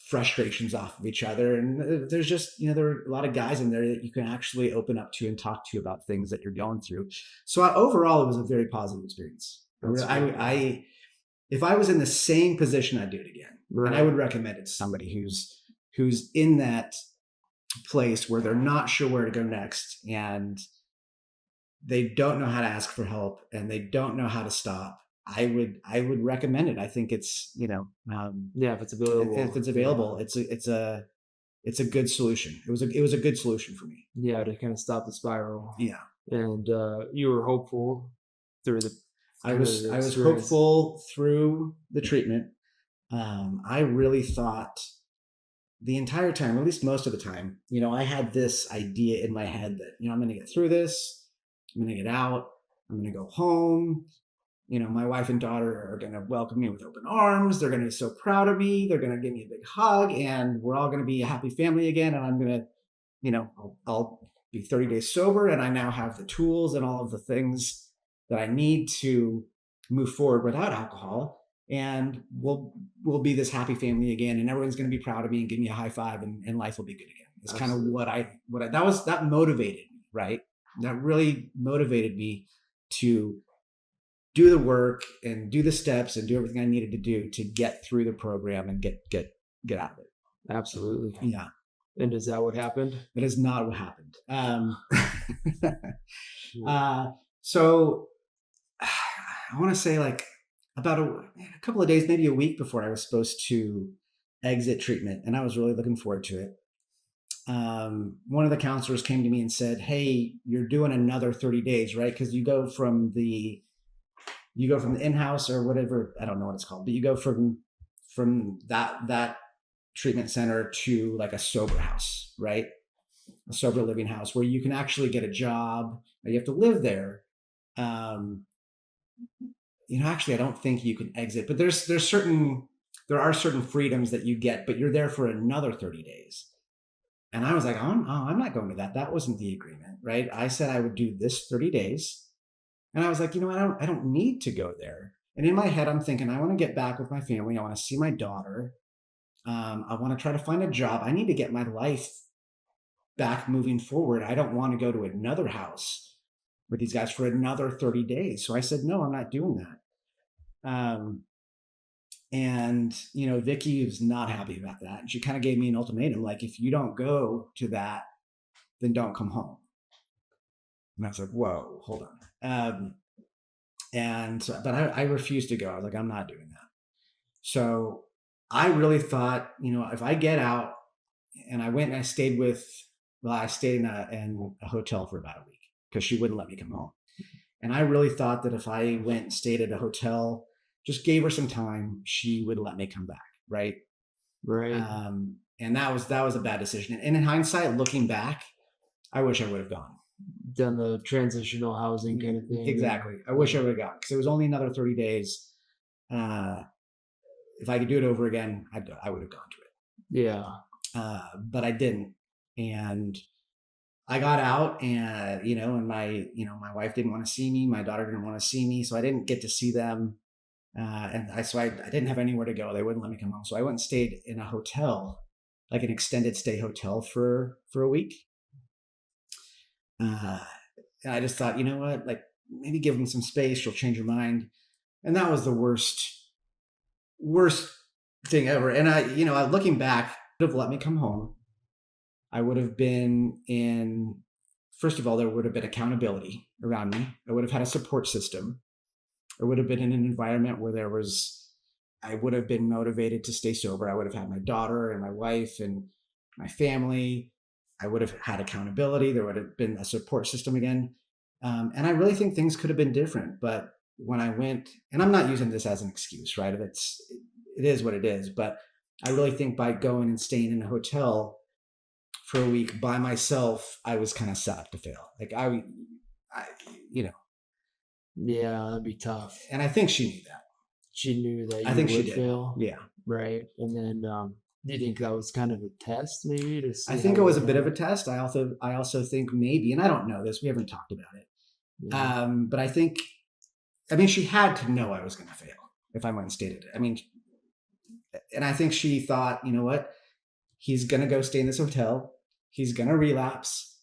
frustrations off of each other, and there's just there are a lot of guys in there that you can actually open up to and talk to about things that you're going through. So overall, it was a very positive experience. If I was in the same position, I'd do it again. Right. And I would recommend it to somebody who's in that place where they're not sure where to go next, and they don't know how to ask for help, and they don't know how to stop. I would recommend it. I think it's yeah, if it's available. It's a good solution. It was a good solution for me. Yeah, to kind of stop the spiral. Yeah. And you were hopeful through the. I was hopeful through the treatment. I really thought the entire time, at least most of the time, I had this idea in my head that, I'm going to get through this. I'm going to get out. I'm going to go home. My wife and daughter are going to welcome me with open arms. They're going to be so proud of me. They're going to give me a big hug, and we're all going to be a happy family again. And I'm going to, I'll be 30 days sober, and I now have the tools and all of the things that I need to move forward without alcohol. And we'll be this happy family again, and everyone's going to be proud of me and give me a high five, and life will be good again. It's kind of that motivated me, right? That really motivated me to do the work and do the steps and do everything I needed to do to get through the program and get out of it. Absolutely. Yeah. And is that what happened? That is not what happened. So I want to say, like, about a couple of days, maybe a week before I was supposed to exit treatment, and I was really looking forward to it. One of the counselors came to me and said, "Hey, you're doing another 30 days, right? Because you go from the in-house, or whatever, I don't know what it's called, but you go from that treatment center to like a sober house, right? A sober living house where you can actually get a job. You have to live there. Actually, I don't think you can exit, but there's certain there are certain freedoms that you get, but you're there for another 30 days. And I was like, I'm not going to that. That wasn't the agreement, right? I said I would do this 30 days. And I was like, I don't need to go there. And in my head, I'm thinking, I want to get back with my family. I want to see my daughter. I want to try to find a job. I need to get my life back moving forward. I don't want to go to another house with these guys for another 30 days. So I said, no, I'm not doing that. And, Vicky was not happy about that. And she kind of gave me an ultimatum, like, if you don't go to that, then don't come home. And I was like, whoa, hold on. But I refused to go. I was like, I'm not doing that. So I really thought, if I get out, and I went and I stayed in a hotel for about a week because she wouldn't let me come home. And I really thought that if I went and stayed at a hotel, just gave her some time, she would let me come back. Right. Right. And that was a bad decision. And in hindsight, looking back, I wish I would have gone. Done the transitional housing kind of thing. Exactly. I wish I would have gone because it was only another 30 days. If I could do it over again, I would have gone to it. Yeah. But I didn't. And I got out and, and my wife didn't want to see me. My daughter didn't want to see me. So I didn't get to see them. So I didn't have anywhere to go. They wouldn't let me come home. So I went and stayed in a hotel, like an extended stay hotel for a week. And I just thought, you know what, like maybe give them some space. She'll change her mind. And that was the worst thing ever. And I looking back, would have let me come home. I would have been first of all, there would have been accountability around me. I would have had a support system. I would have been in an environment where I would have been motivated to stay sober. I would have had my daughter and my wife and my family. I would have had accountability. There would have been a support system again. And I really think things could have been different. But when I went, and I'm not using this as an excuse, right? It is what it is. But I really think by going and staying in a hotel for a week by myself, I was kind of set up to fail. Like Yeah, that'd be tough. And I think she knew that. She knew that you I think would she did. fail. Yeah. Right. And then do you think that was kind of a test maybe to see? I think it was a bit of a test. I also think maybe, and I don't know this, we haven't talked about it. Yeah. But I think, she had to know I was going to fail if I went and stayed it. And I think she thought, you know what, he's going to go stay in this hotel. He's going to relapse.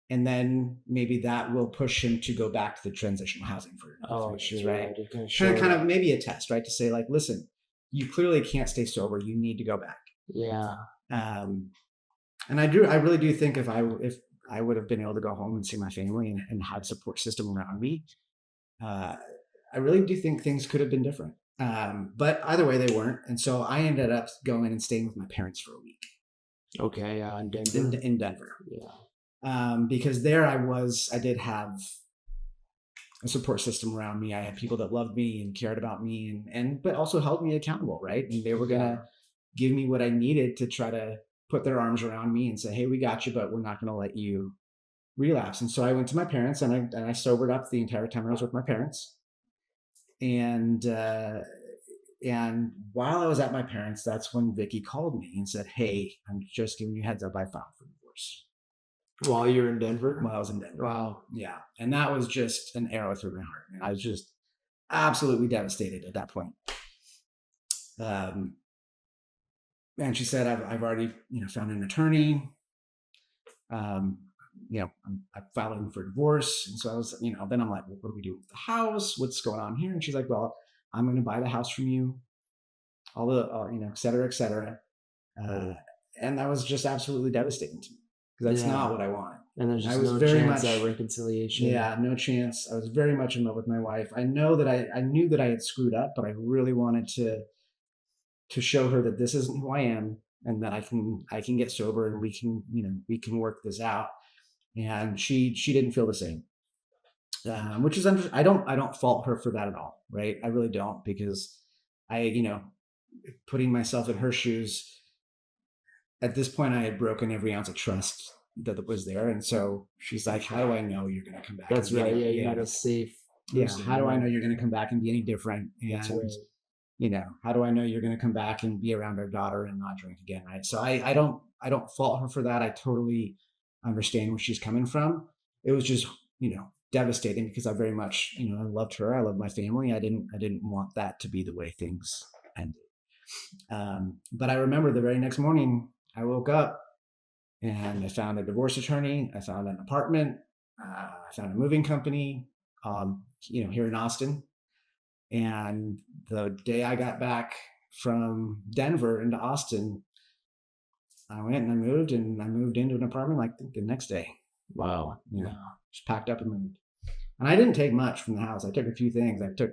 And then maybe that will push him to go back to the transitional housing for another 3 years, right? Kind of maybe a test, right? To say like, listen, you clearly can't stay sober. You need to go back. Yeah. And I really do think if I would have been able to go home and see my family and have a support system around me, I really do think things could have been different. But either way, they weren't. And so I ended up going and staying with my parents for a week. Okay. Yeah. In Denver. In Denver. Yeah. Because there I did have a support system around me. I had people that loved me and cared about me but also held me accountable, right? And they were going to give me what I needed to try to put their arms around me and say, hey, we got you, but we're not going to let you relapse. And so I went to my parents and I sobered up the entire time I was with my parents. And while I was at my parents', that's when Vicky called me and said, hey, I'm just giving you a heads up, I filed for divorce. While you were in Denver? While I was in Denver. Wow. Yeah. And that was just an arrow through my heart. And I was just absolutely devastated at that point. And she said, I've already, found an attorney. I'm filing for divorce. And so I was, then I'm like, well, what do we do with the house? What's going on here? And she's like, well, I'm going to buy the house from you. All the, et cetera, et cetera. And that was just absolutely devastating to me because that's not what I wanted. And there's just no chance at reconciliation. Yeah, no chance. I was very much in love with my wife. I knew that I had screwed up, but I really wanted to show her that this isn't who I am and that I can get sober and we can work this out. And she didn't feel the same, which is I don't fault her for that at all, right? I really don't, because putting myself in her shoes, at this point I had broken every ounce of trust that was there, and so she's like, "How do I know you're going to come back?" That's right. Yeah, you had a safe. Yeah. How do I know you're going to come back and be any different? And That's right. how do I know you're going to come back and be around our daughter and not drink again? Right. So I don't fault her for that. I totally understand where she's coming from. It was just, devastating because I very much, I loved her. I loved my family. I didn't want that to be the way things ended. But I remember the very next morning I woke up and I found a divorce attorney. I found an apartment. I found a moving company, here in Austin. And the day I got back from Denver into Austin, I went and I moved into an apartment like the next day. Wow. Just packed up and moved. And I didn't take much from the house. I took a few things. I took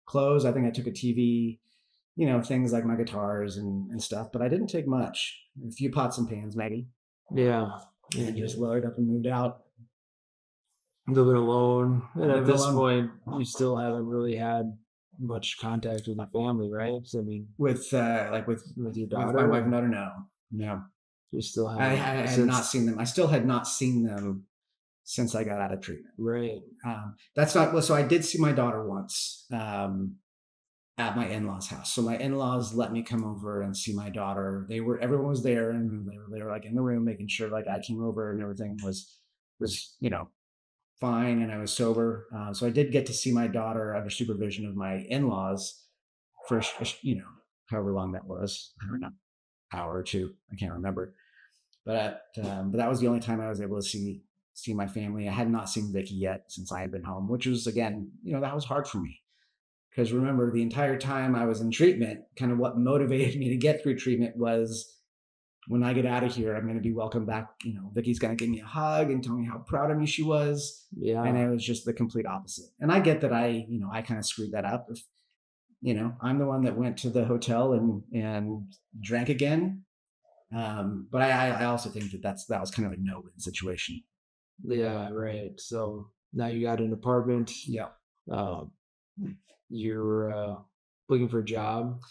clothes. I think I took a TV, things like my guitars and stuff, but I didn't take much. A few pots and pans, maybe. Yeah. And just loaded up and moved out. Living alone. And at this point, you still haven't really had much contact with your family, right? I mean, with your daughter, with my wife and daughter, no. You still have. I had not seen them. I still had not seen them since I got out of treatment. Right. That's not. So I did see my daughter once at my in-laws' house. So my in-laws let me come over and see my daughter. Everyone was there, and they were like in the room, making sure like I came over and everything was fine, and I was sober. So I did get to see my daughter under supervision of my in-laws for however long that was. I don't know, hour or two. I can't remember. But that was the only time I was able to see my family. I had not seen Vicky yet since I had been home, which was, again, that was hard for me. Because remember, the entire time I was in treatment, kind of what motivated me to get through treatment was, when I get out of here, I'm going to be welcomed back. Vicky's going to give me a hug and tell me how proud of me she was. Yeah. And it was just the complete opposite. And I get that I kind of screwed that up. I'm the one that went to the hotel and drank again. But I also think that was kind of a no-win situation. Yeah, right. So now you got an apartment. Yeah. You're looking for a job.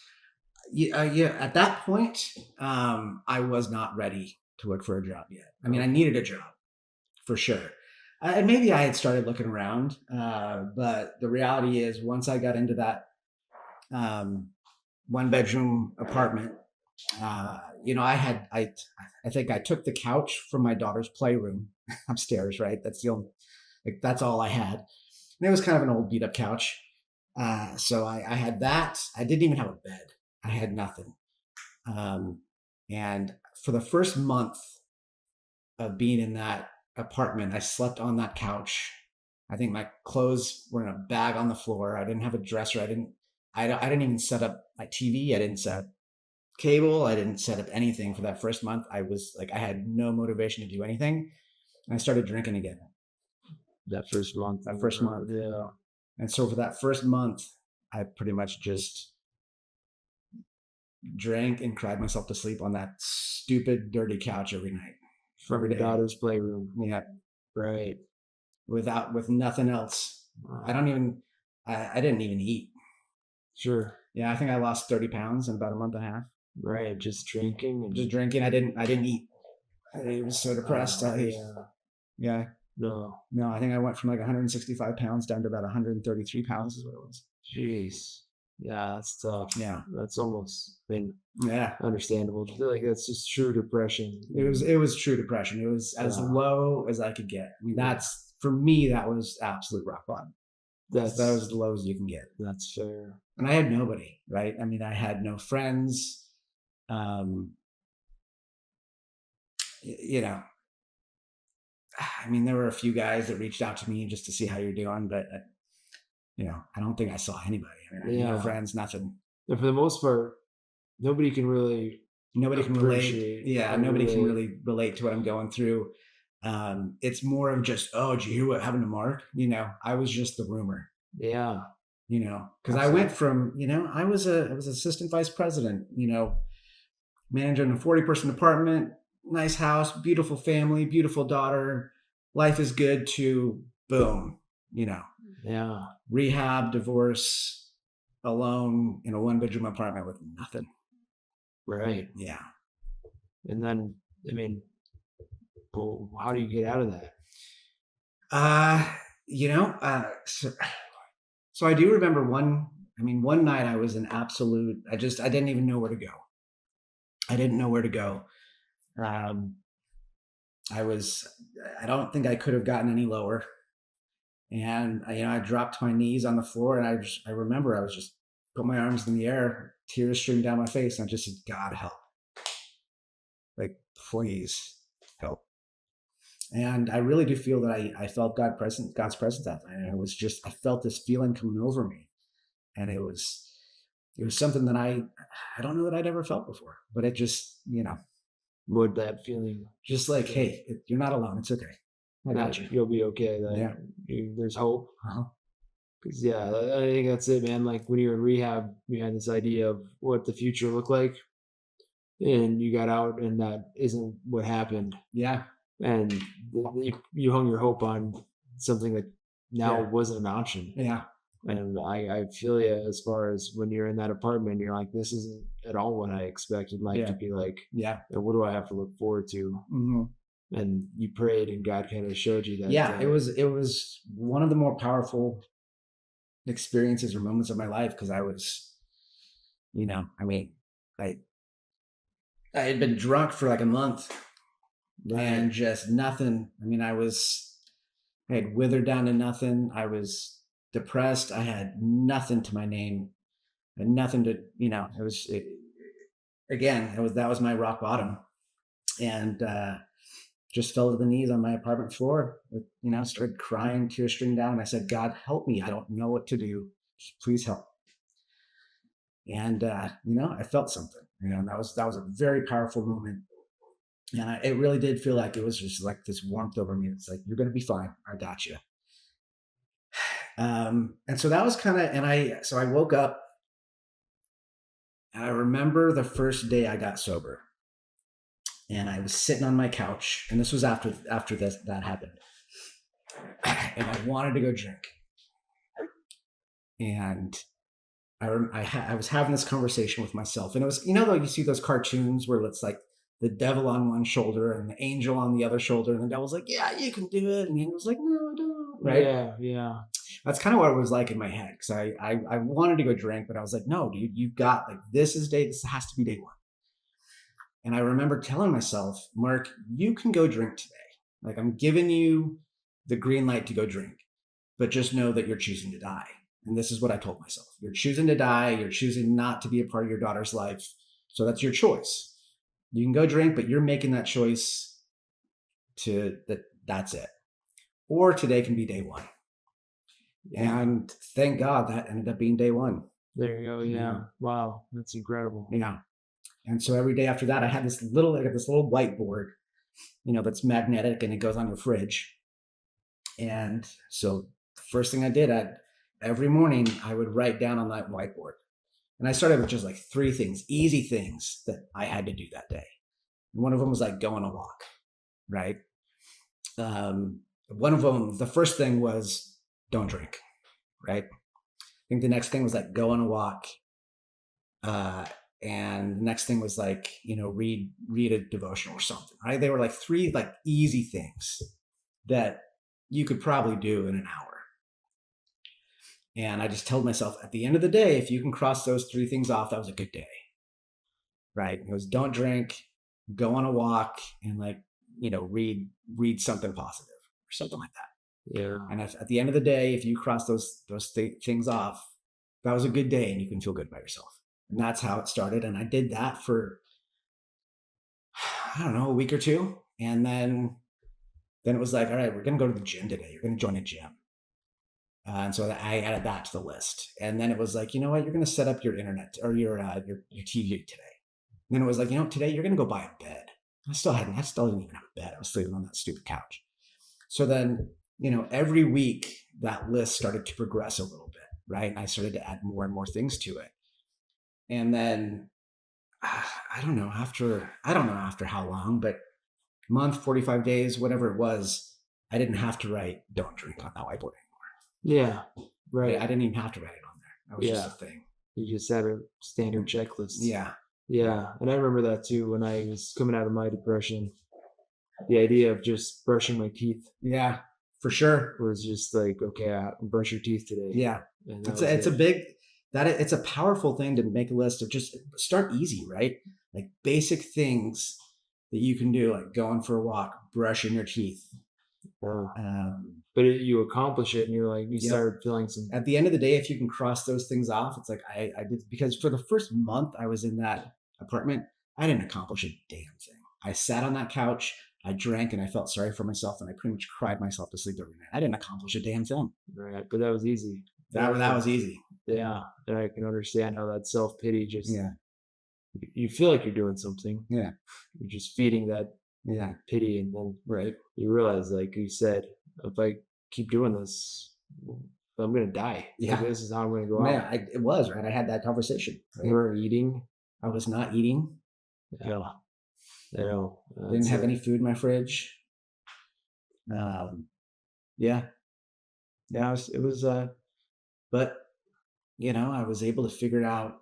Yeah. At that point, I was not ready to look for a job yet. I mean, I needed a job for sure. And maybe I had started looking around, but the reality is, once I got into that one-bedroom apartment, I think I took the couch from my daughter's playroom upstairs, right? That's all I had. And it was kind of an old beat up couch. So I had that. I didn't even have a bed. I had nothing. And for the first month of being in that apartment, I slept on that couch. I think my clothes were in a bag on the floor. I didn't have a dresser. I didn't even set up my TV. I didn't set up cable. I didn't set up anything for that first month. I had no motivation to do anything. And I started drinking again. That first month. Yeah. And so for that first month, I pretty much just drank and cried myself to sleep on that stupid, dirty couch every night. From your daughter's playroom. Yeah. Right. With nothing else. I didn't even eat. Sure. Yeah, I think I lost 30 pounds in about a month and a half. Right. Just drinking. Just drinking. I didn't eat. I was so depressed. Yeah. No, I think I went from like 165 pounds down to about 133 pounds is what it was. Jeez. Yeah, that's tough. Yeah. That's almost understandable. I feel like that's just true depression. It was true depression. It was as low as I could get. I mean, for me, that was absolute rock bottom. That was as low as you can get. That's fair. And I had nobody, right? I mean, I had no friends. I mean, there were a few guys that reached out to me just to see how you're doing, but I don't think I saw anybody. I mean, no friends, nothing. And for the most part, nobody can relate. Yeah, nobody can really relate to what I'm going through. It's more of just, did you hear what happened to Marc? I was just the rumor. Yeah. Because I went from, I was assistant vice president, manager in a 40-person apartment, nice house, beautiful family, beautiful daughter, life is good, to boom, Yeah. Rehab, divorce, alone in a one-bedroom apartment with nothing. Right. Yeah. And then, I mean, how do you get out of that? So I do remember one I mean, one night I was an absolute, I didn't even know where to go. I didn't know where to go. I don't think I could have gotten any lower. And I dropped to my knees on the floor, and I remember I was just put my arms in the air, tears streamed down my face, and I just said, God help. Like, please help. And I really do feel that I felt God's presence that night. And it was just, I felt this feeling coming over me. And it was something that I don't know that I'd ever felt before, but it just, What that feeling? just like, hey, you're not alone. It's okay. I got you. You'll be okay. Yeah. There's hope. Uh-huh. Cause I think that's it, man. Like when you were in rehab, you had this idea of what the future looked like, and you got out, and that isn't what happened. Yeah. And you hung your hope on something that now Yeah. wasn't an option. Yeah. And I feel you as far as when you're in that apartment, you're like, this isn't at all what I expected life to be like. Yeah. And what do I have to look forward to? Mm-hmm. And you prayed, and God kind of showed you that. Yeah, it was one of the more powerful experiences or moments of my life, because I was, I had been drunk for like a month, and just nothing. I mean, I had withered down to nothing. I was depressed. I had nothing to my name, and nothing to, that was my rock bottom. And just fell to the knees on my apartment floor, started crying, tears streaming down. And I said, God, help me. I don't know what to do. Just please help. And, I felt something, and that was a very powerful moment. And it really did feel like it was just like this warmth over me. It's like, you're going to be fine. I got you. And so that was kind of, so I woke up, and I remember the first day I got sober, and I was sitting on my couch, and this was after that happened. And I wanted to go drink. And I was having this conversation with myself, and it was, though you see those cartoons where it's like the devil on one shoulder and the angel on the other shoulder, and the devil's like, yeah, you can do it. And the angel's like, no, I don't. Right? Yeah, yeah. That's kind of what it was like in my head, because I wanted to go drink, but I was like, no, dude, you've got, like, this has to be day one. And I remember telling myself, Mark, you can go drink today. Like, I'm giving you the green light to go drink, but just know that you're choosing to die. And this is what I told myself. You're choosing to die. You're choosing not to be a part of your daughter's life. So that's your choice. You can go drink, but you're making that choice that's it. Or today can be day one. And thank God that ended up being day one. There you go. Yeah. Wow. That's incredible. Yeah. And so every day after that, I had this little whiteboard, that's magnetic, and it goes on your fridge. And so the first thing I did, every morning I would write down on that whiteboard. And I started with just like 3 things, easy things that I had to do that day. And one of them was like go on a walk, right? One of them, the first thing was don't drink, right? I think the next thing was like go on a walk. And the next thing was like, read a devotional or something, right? They were like 3 like easy things that you could probably do in an hour. And I just told myself, at the end of the day, if you can cross those 3 things off, that was a good day, right? It was don't drink, go on a walk, and like, read something positive or something like that. Yeah. And at the end of the day, if you cross those things off, that was a good day, and you can feel good about yourself. And that's how it started. And I did that for, I don't know, a week or 2. And then it was like, all right, we're going to go to the gym today. You're going to join a gym. And so I added that to the list. And then it was like, you know what, you're going to set up your internet or your TV today. And then it was like, today you're going to go buy a bed. I still didn't even have a bed. I was sleeping on that stupid couch. So then, every week that list started to progress a little bit, right? And I started to add more and more things to it. And then I don't know after how long, but month, 45 days, whatever it was, I didn't have to write don't drink on that whiteboard anymore. Yeah. Right. I didn't even have to write it on there. That was just a thing. You just had a standard checklist. Yeah. Yeah. And I remember that too when I was coming out of my depression. The idea of just brushing my teeth. Yeah, for sure. Was just like, okay, brush your teeth today. Yeah. And it's a big, it's a powerful thing to make a list of, just start easy, right? Like basic things that you can do, like going for a walk, brushing your teeth. But you accomplish it, and you're like, you start feeling some. At the end of the day, if you can cross those things off, it's like I did, because for the first month I was in that apartment, I didn't accomplish a damn thing. I sat on that couch, I drank, and I felt sorry for myself, and I pretty much cried myself to sleep every night. I didn't accomplish a damn thing. Right, but that was easy. That was easy. Yeah, and I can understand how that self-pity just. Yeah. You feel like you're doing something. Yeah. You're just feeding that pity, and then you realize, like you said, if I keep doing this, I'm gonna die. Yeah, like, this is how I'm gonna go out. It was right. I had that conversation. Right? You were eating. I was not eating. Yeah, I know. Didn't have any food in my fridge. Yeah. It was. But you know, I was able to figure out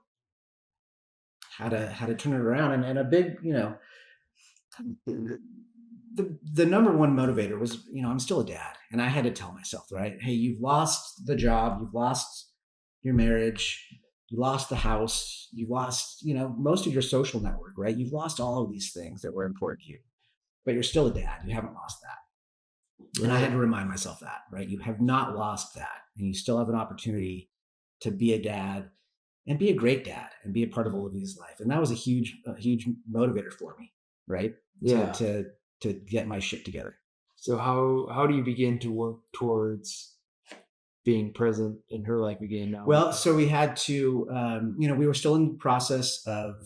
how to turn it around, and a big, you know, the number one motivator was, you know, I'm still a dad, and I had to tell myself, right, hey, you've lost the job, you've lost your marriage, you lost the house, you lost, you know, most of your social network, right? You've lost all of these things that were important to you, but you're still a dad. You haven't lost that. And I had to remind myself that, right? You have not lost that, and you still have an opportunity to be a dad and be a great dad and be a part of Olivia's life. And that was a huge motivator for me, right? Yeah. To get my shit together. So how do you begin to work towards being present in her life again now? Well, so we had to, you know, we were still in the process of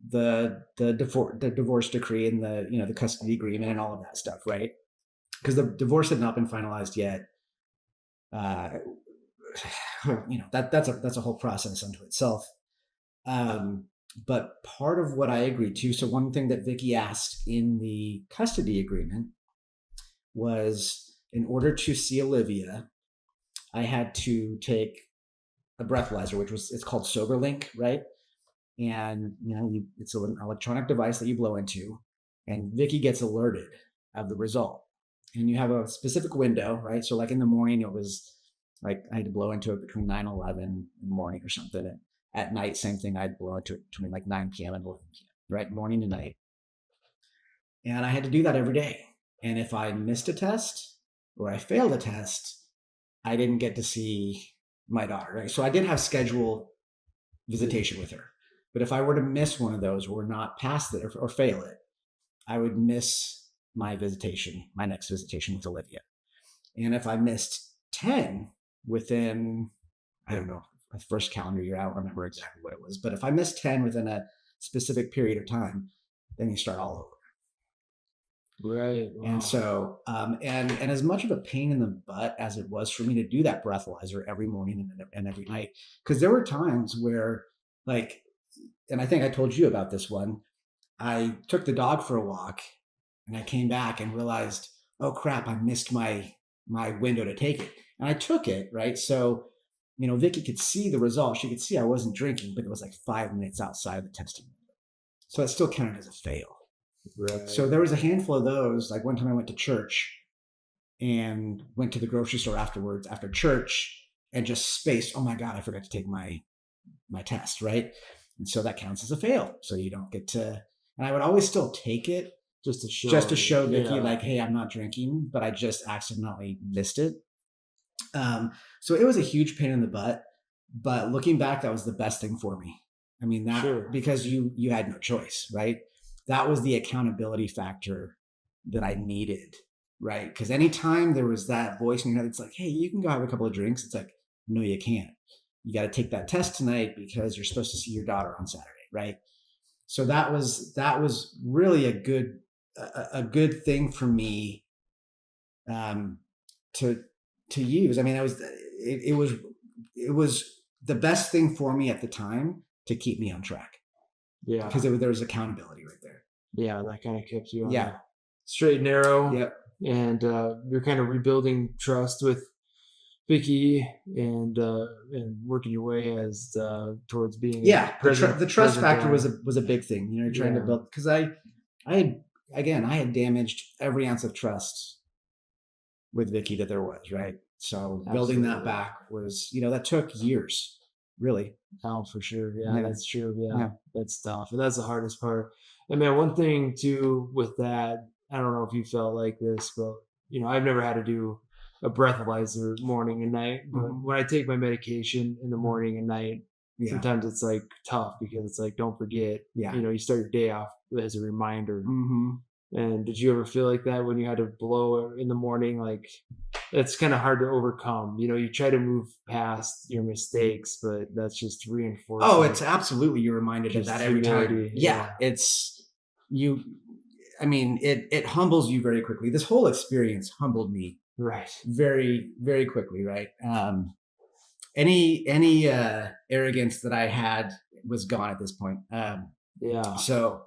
the divorce decree and the, you know, the custody agreement and all of that stuff, right? Because the divorce had not been finalized yet. You know, that's a whole process unto itself. But part of what I agreed to, so one thing that Vicky asked in the custody agreement was, in order to see Olivia, I had to take a breathalyzer, it's called SoberLink, right? And, you know, it's an electronic device that you blow into, and Vicky gets alerted of the result. And you have a specific window, right? So like in the morning, it was like I had to blow into it between 9 and 11 in the morning or something. And at night, same thing, I'd blow into it between like 9 p.m. and 11 p.m., right? Morning to night. And I had to do that every day. And if I missed a test or I failed a test, I didn't get to see my daughter, right? So I did have scheduled visitation with her. But if I were to miss one of those or not pass it or fail it, I would miss my next visitation with Olivia. And if I missed 10 within, I don't know, my first calendar year, I don't remember exactly what it was, but if I missed 10 within a specific period of time, then you start all over. Right. Wow. And so, and as much of a pain in the butt as it was for me to do that breathalyzer every morning and every night, because there were times where, like, and I think I told you about this one, I took the dog for a walk and I came back and realized, oh crap, I missed my window to take it. And I took it, right? So, you know, Vicky could see the result. She could see I wasn't drinking, but it was like 5 minutes outside of the testing window. So it still counted as a fail. Right. So there was a handful of those. Like one time I went to church and went to the grocery store afterwards, after church, and just spaced, oh my God, I forgot to take my test, right? And so that counts as a fail. So you don't get to, and I would always still take it just to show Vicky, like, hey, I'm not drinking, but I just accidentally missed it. So it was a huge pain in the butt, but looking back, that was the best thing for me. I mean, because you had no choice, right? That was the accountability factor that I needed, right? Because anytime there was that voice in your head, it's like, hey, you can go have a couple of drinks. It's like, no, you can't. You got to take that test tonight because you're supposed to see your daughter on Saturday, right? So that was really a good thing for me to use. I mean, it was the best thing for me at the time to keep me on track. Yeah, because there was accountability right there. Yeah, that kind of kept you on the straight and narrow. Yep. And you're kind of rebuilding trust with Vicky and working your way as towards being the trust factor was a big thing. You know, you're trying to build, because I had damaged every ounce of trust with Vicky that there was, right? So building that Absolutely. back was, that took years, really. Oh, for sure. Yeah, Yeah. that's true. Yeah, Yeah. that's tough. And that's the hardest part. And man, one thing too with that, I don't know if you felt like this, but I've never had to do a breathalyzer morning and night. But Mhm. when I take my medication in the morning and night, Yeah. sometimes it's like tough because it's like, don't forget, Yeah. you start your day off as a reminder. Hmm. And did you ever feel like that when you had to blow in the morning? Like it's kind of hard to overcome. You try to move past your mistakes, but that's just Oh, reinforcing it's absolutely, you're reminded of just that every time. humility. Yeah. Yeah. It's you. I mean, it humbles you very quickly. This whole experience humbled me Right. very, very quickly. Right. Any arrogance that I had was gone at this point. Yeah. So,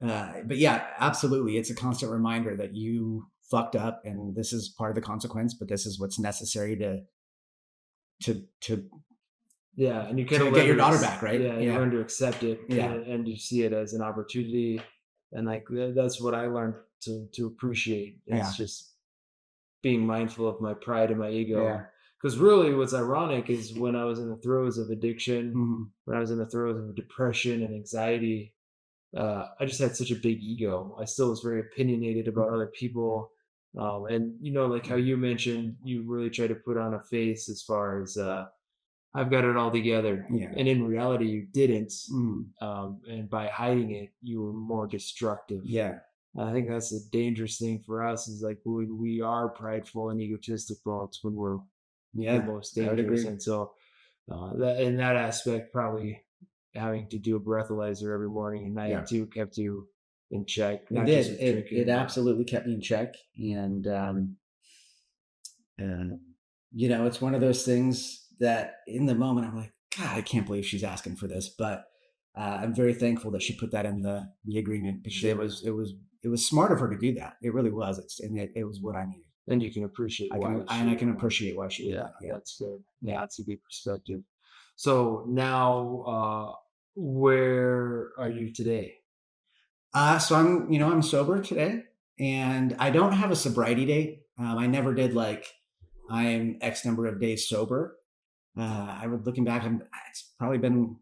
but yeah, absolutely, it's a constant reminder that you fucked up, and this is part of the consequence. But this is what's necessary to Yeah. And you kind of get learn your to, daughter back, right? yeah, you Yeah, learn to accept it yeah, and you see it as an opportunity. And like, that's what I learned to appreciate. yeah, It's just being mindful of my pride and my ego. yeah. Because really, what's ironic is when I was in the throes of addiction, Mhm. when I was in the throes of depression and anxiety, I just had such a big ego. I still was very opinionated about other people. And, like how you mentioned, you really try to put on a face as far as I've got it all together. Yeah. And in reality, you didn't. Mhm. And by hiding it, you were more destructive. Yeah, I think that's a dangerous thing for us is like when we are prideful and egotistical, it's when we're the yeah, most I would dangerous. agree. And so that in that aspect, probably having to do a breathalyzer every morning and Yeah, night too kept you in check, it not did. just with It drinking, but absolutely kept me in check, and uh, it's one of those things that in the moment I'm like, God, I can't believe she's asking for this, but I'm very thankful that she put that in the agreement because it sure. was it was it was smart of her to do that. It really was. And it was what I needed. And you can appreciate why I she, can appreciate why she did yeah, that. Yeah, that's good. Yeah, yeah. that's a good perspective. So now, where are you today? So I'm sober today, and I don't have a sobriety date. I never did like I'm X number of days sober. I would looking back, it's probably been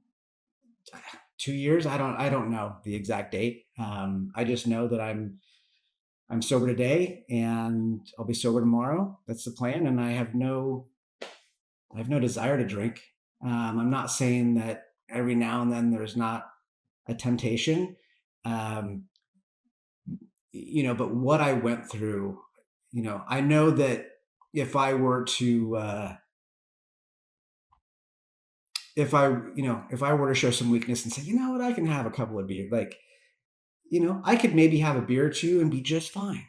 2 years. I don't know the exact date. I just know that I'm sober today, and I'll be sober tomorrow. That's the plan, and I have no desire to drink. I'm not saying that every now and then there's not a temptation. Um, but what I went through, I know that if I were to, if I were to show some weakness and say, you know what, I can have a couple of beers, like, I could maybe have a beer or two and be just fine.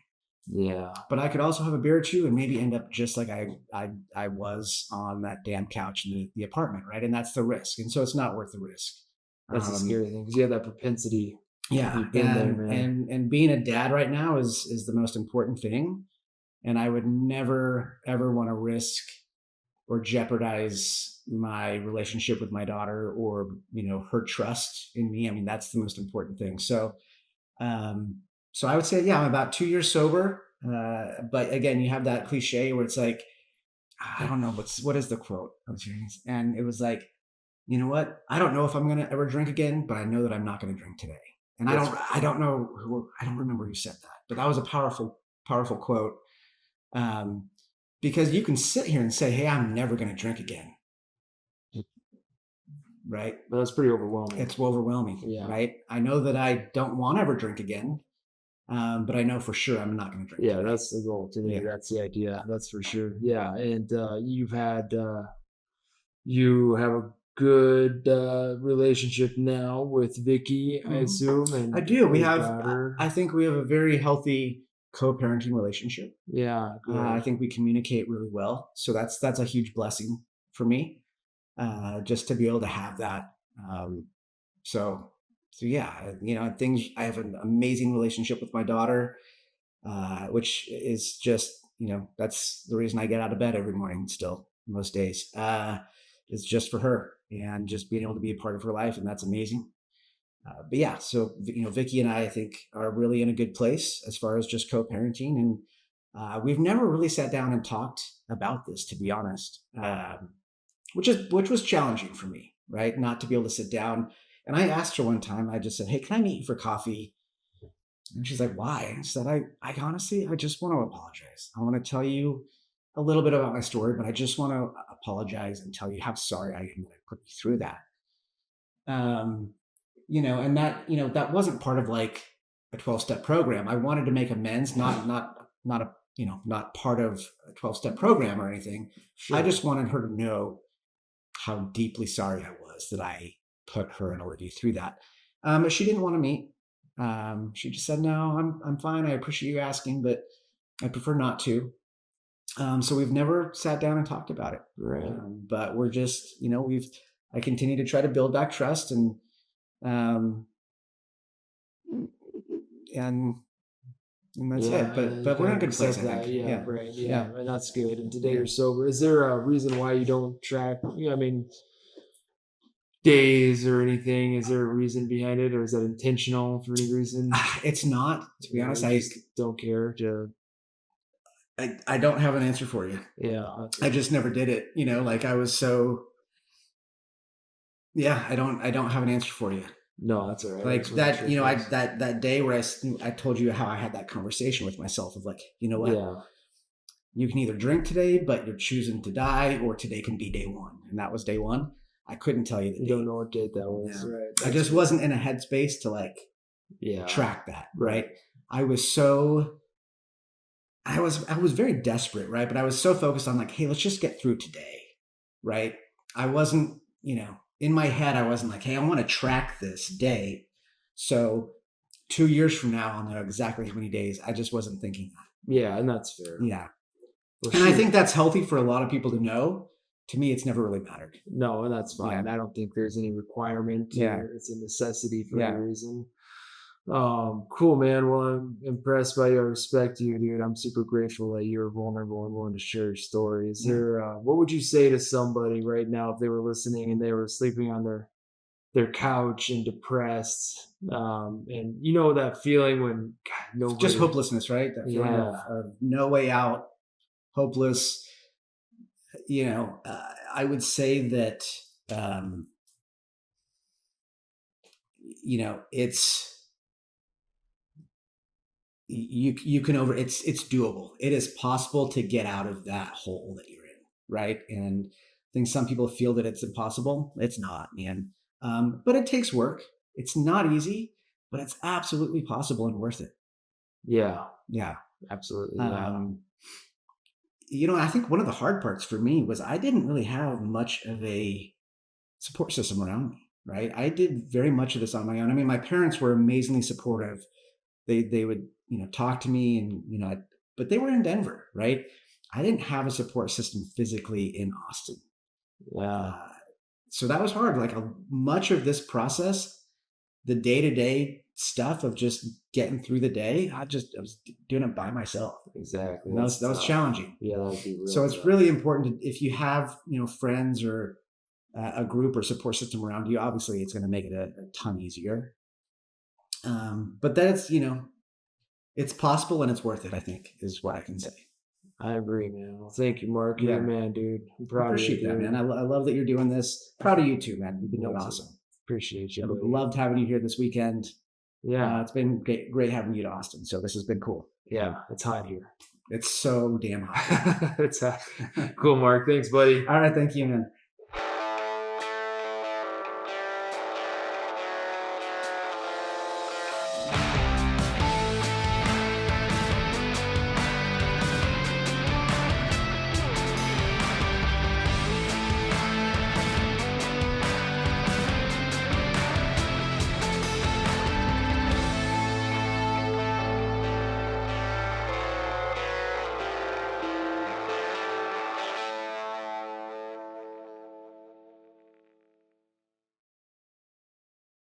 Yeah, But I could also have a beer or two and maybe end up just like I was on that damn couch in the apartment, right? And that's the risk, and so it's not worth the risk. that's a Um, scary thing because you have that propensity. yeah, You've been there, man. and being a dad right now is the most important thing, and I would never ever want to risk or jeopardize my relationship with my daughter or her trust in me. I mean, that's the most important thing. Um, so I would say, yeah, I'm about 2 years sober. But again, you have that cliche where it's like, I don't know what is the quote I was hearing, and it was like, you know what? I don't know if I'm gonna ever drink again, but I know that I'm not gonna drink today. And That's I don't know I don't remember who said that, but that was a powerful quote. Um, because you can sit here and say, hey, I'm never gonna drink again, right? that's pretty overwhelming. It's overwhelming, Yeah. right? I know that I don't want to ever drink again, but I know for sure I'm not going to drink. Yeah, today. that's the goal today. Yeah. That's the idea. That's for sure. Yeah, and you have a good relationship now with Vicky, I assume, and I do. We your have. daughter. I think we have a very healthy co-parenting relationship. Yeah, good. I think we communicate really well, so that's a huge blessing for me, just to be able to have that. Um, so yeah, things. I have an amazing relationship with my daughter, which is just that's the reason I get out of bed every morning. Still, most days, is just for her and just being able to be a part of her life, and that's amazing. But yeah, so Vicky and I think, are really in a good place as far as just co-parenting, and We've never really sat down and talked about this, to be honest, which was challenging for me, right? Not to be able to sit down. And I asked her one time, I just said, "Hey, can I meet you for coffee?" And she's like, "Why?" I said, I honestly, I just want to apologize. I want to tell you a little bit about my story, but I just want to apologize and tell you how sorry I am that I put you through that. Um, and that, that wasn't part of like a 12-step program. I wanted to make amends, not part of a 12-step program or anything. Sure. I just wanted her to know how deeply sorry I was that I put her and Olivia through that. But she didn't want to meet. She just said, "No, I'm fine. I appreciate you asking, but I prefer not to." So we've never sat down and talked about it. Right. But we're just, I continue to try to build back trust and that's it. But we're in a good place, I think. Yeah, right. Yeah, and that's good. And today you're sober. Is there a reason why you don't track? I mean, days or anything? Is there a reason behind it, or is that intentional for any reason? It's not, to be honest. I just don't care to. I don't have an answer for you. Yeah, I just never did it. Like I was so. Yeah, I don't have an answer for you. No, that's all right. Like that, that day where I told you how I had that conversation with myself of like, you know what? Yeah. You can either drink today, but you're choosing to die, or today can be day one. And that was day one. I couldn't tell you the You date. don't know what date that was, Yeah. right? I just wasn't in a headspace to like track that, right? I was very desperate, right? But I was so focused on like, hey, let's just get through today, right? I wasn't, in my head, I wasn't like, hey, I want to track this day. So 2 years from now, I'll know exactly how many days. I just wasn't thinking that. Yeah, and that's fair. Yeah. And I think that's healthy for a lot of people to know. To me, it's never really mattered. No, and that's fine. Yeah. I don't think there's any requirement. Yeah. It's a necessity for any reason. Cool, man. Well, I'm impressed by you. I respect you, dude. I'm super grateful that you're vulnerable and willing to share your story. Is there, what would you say to somebody right now if they were listening and they were sleeping on their couch and depressed? And that feeling when nobody, just hopelessness, right? That feeling of no way out, hopeless. I would say that, it's, you can it's doable. It is possible to get out of that hole that you're in, right? And I think some people feel that it's impossible. It's not, man. But it takes work. It's not easy, but it's absolutely possible and worth it. Yeah, absolutely. Yeah. I think one of the hard parts for me was I didn't really have much of a support system around me, right? I did very much of this on my own. I mean, my parents were amazingly supportive. They would, talk to me and, but they were in Denver, right? I didn't have a support system physically in Austin. So that was hard. Like much of this process, the day-to-day stuff of just getting through the day, I was doing it by myself. Exactly. That was challenging. Yeah, that would be real. So it's really important if you have, friends or a group or support system around you, obviously it's going to make it a ton easier. But that's, it's possible and it's worth it, I think, is what I can say. I agree, man. Well, thank you, Marc. You're a man, dude. I'm proud of you. Appreciate that, man. I love that you're doing this. Proud of you too, man. You've been doing awesome. Appreciate you. I loved having you here this weekend. Yeah. It's been great having you to Austin. So this has been cool. Yeah. It's hot here. It's so damn hot. It's hot. Cool, Marc. Thanks, buddy. All right. Thank you, man.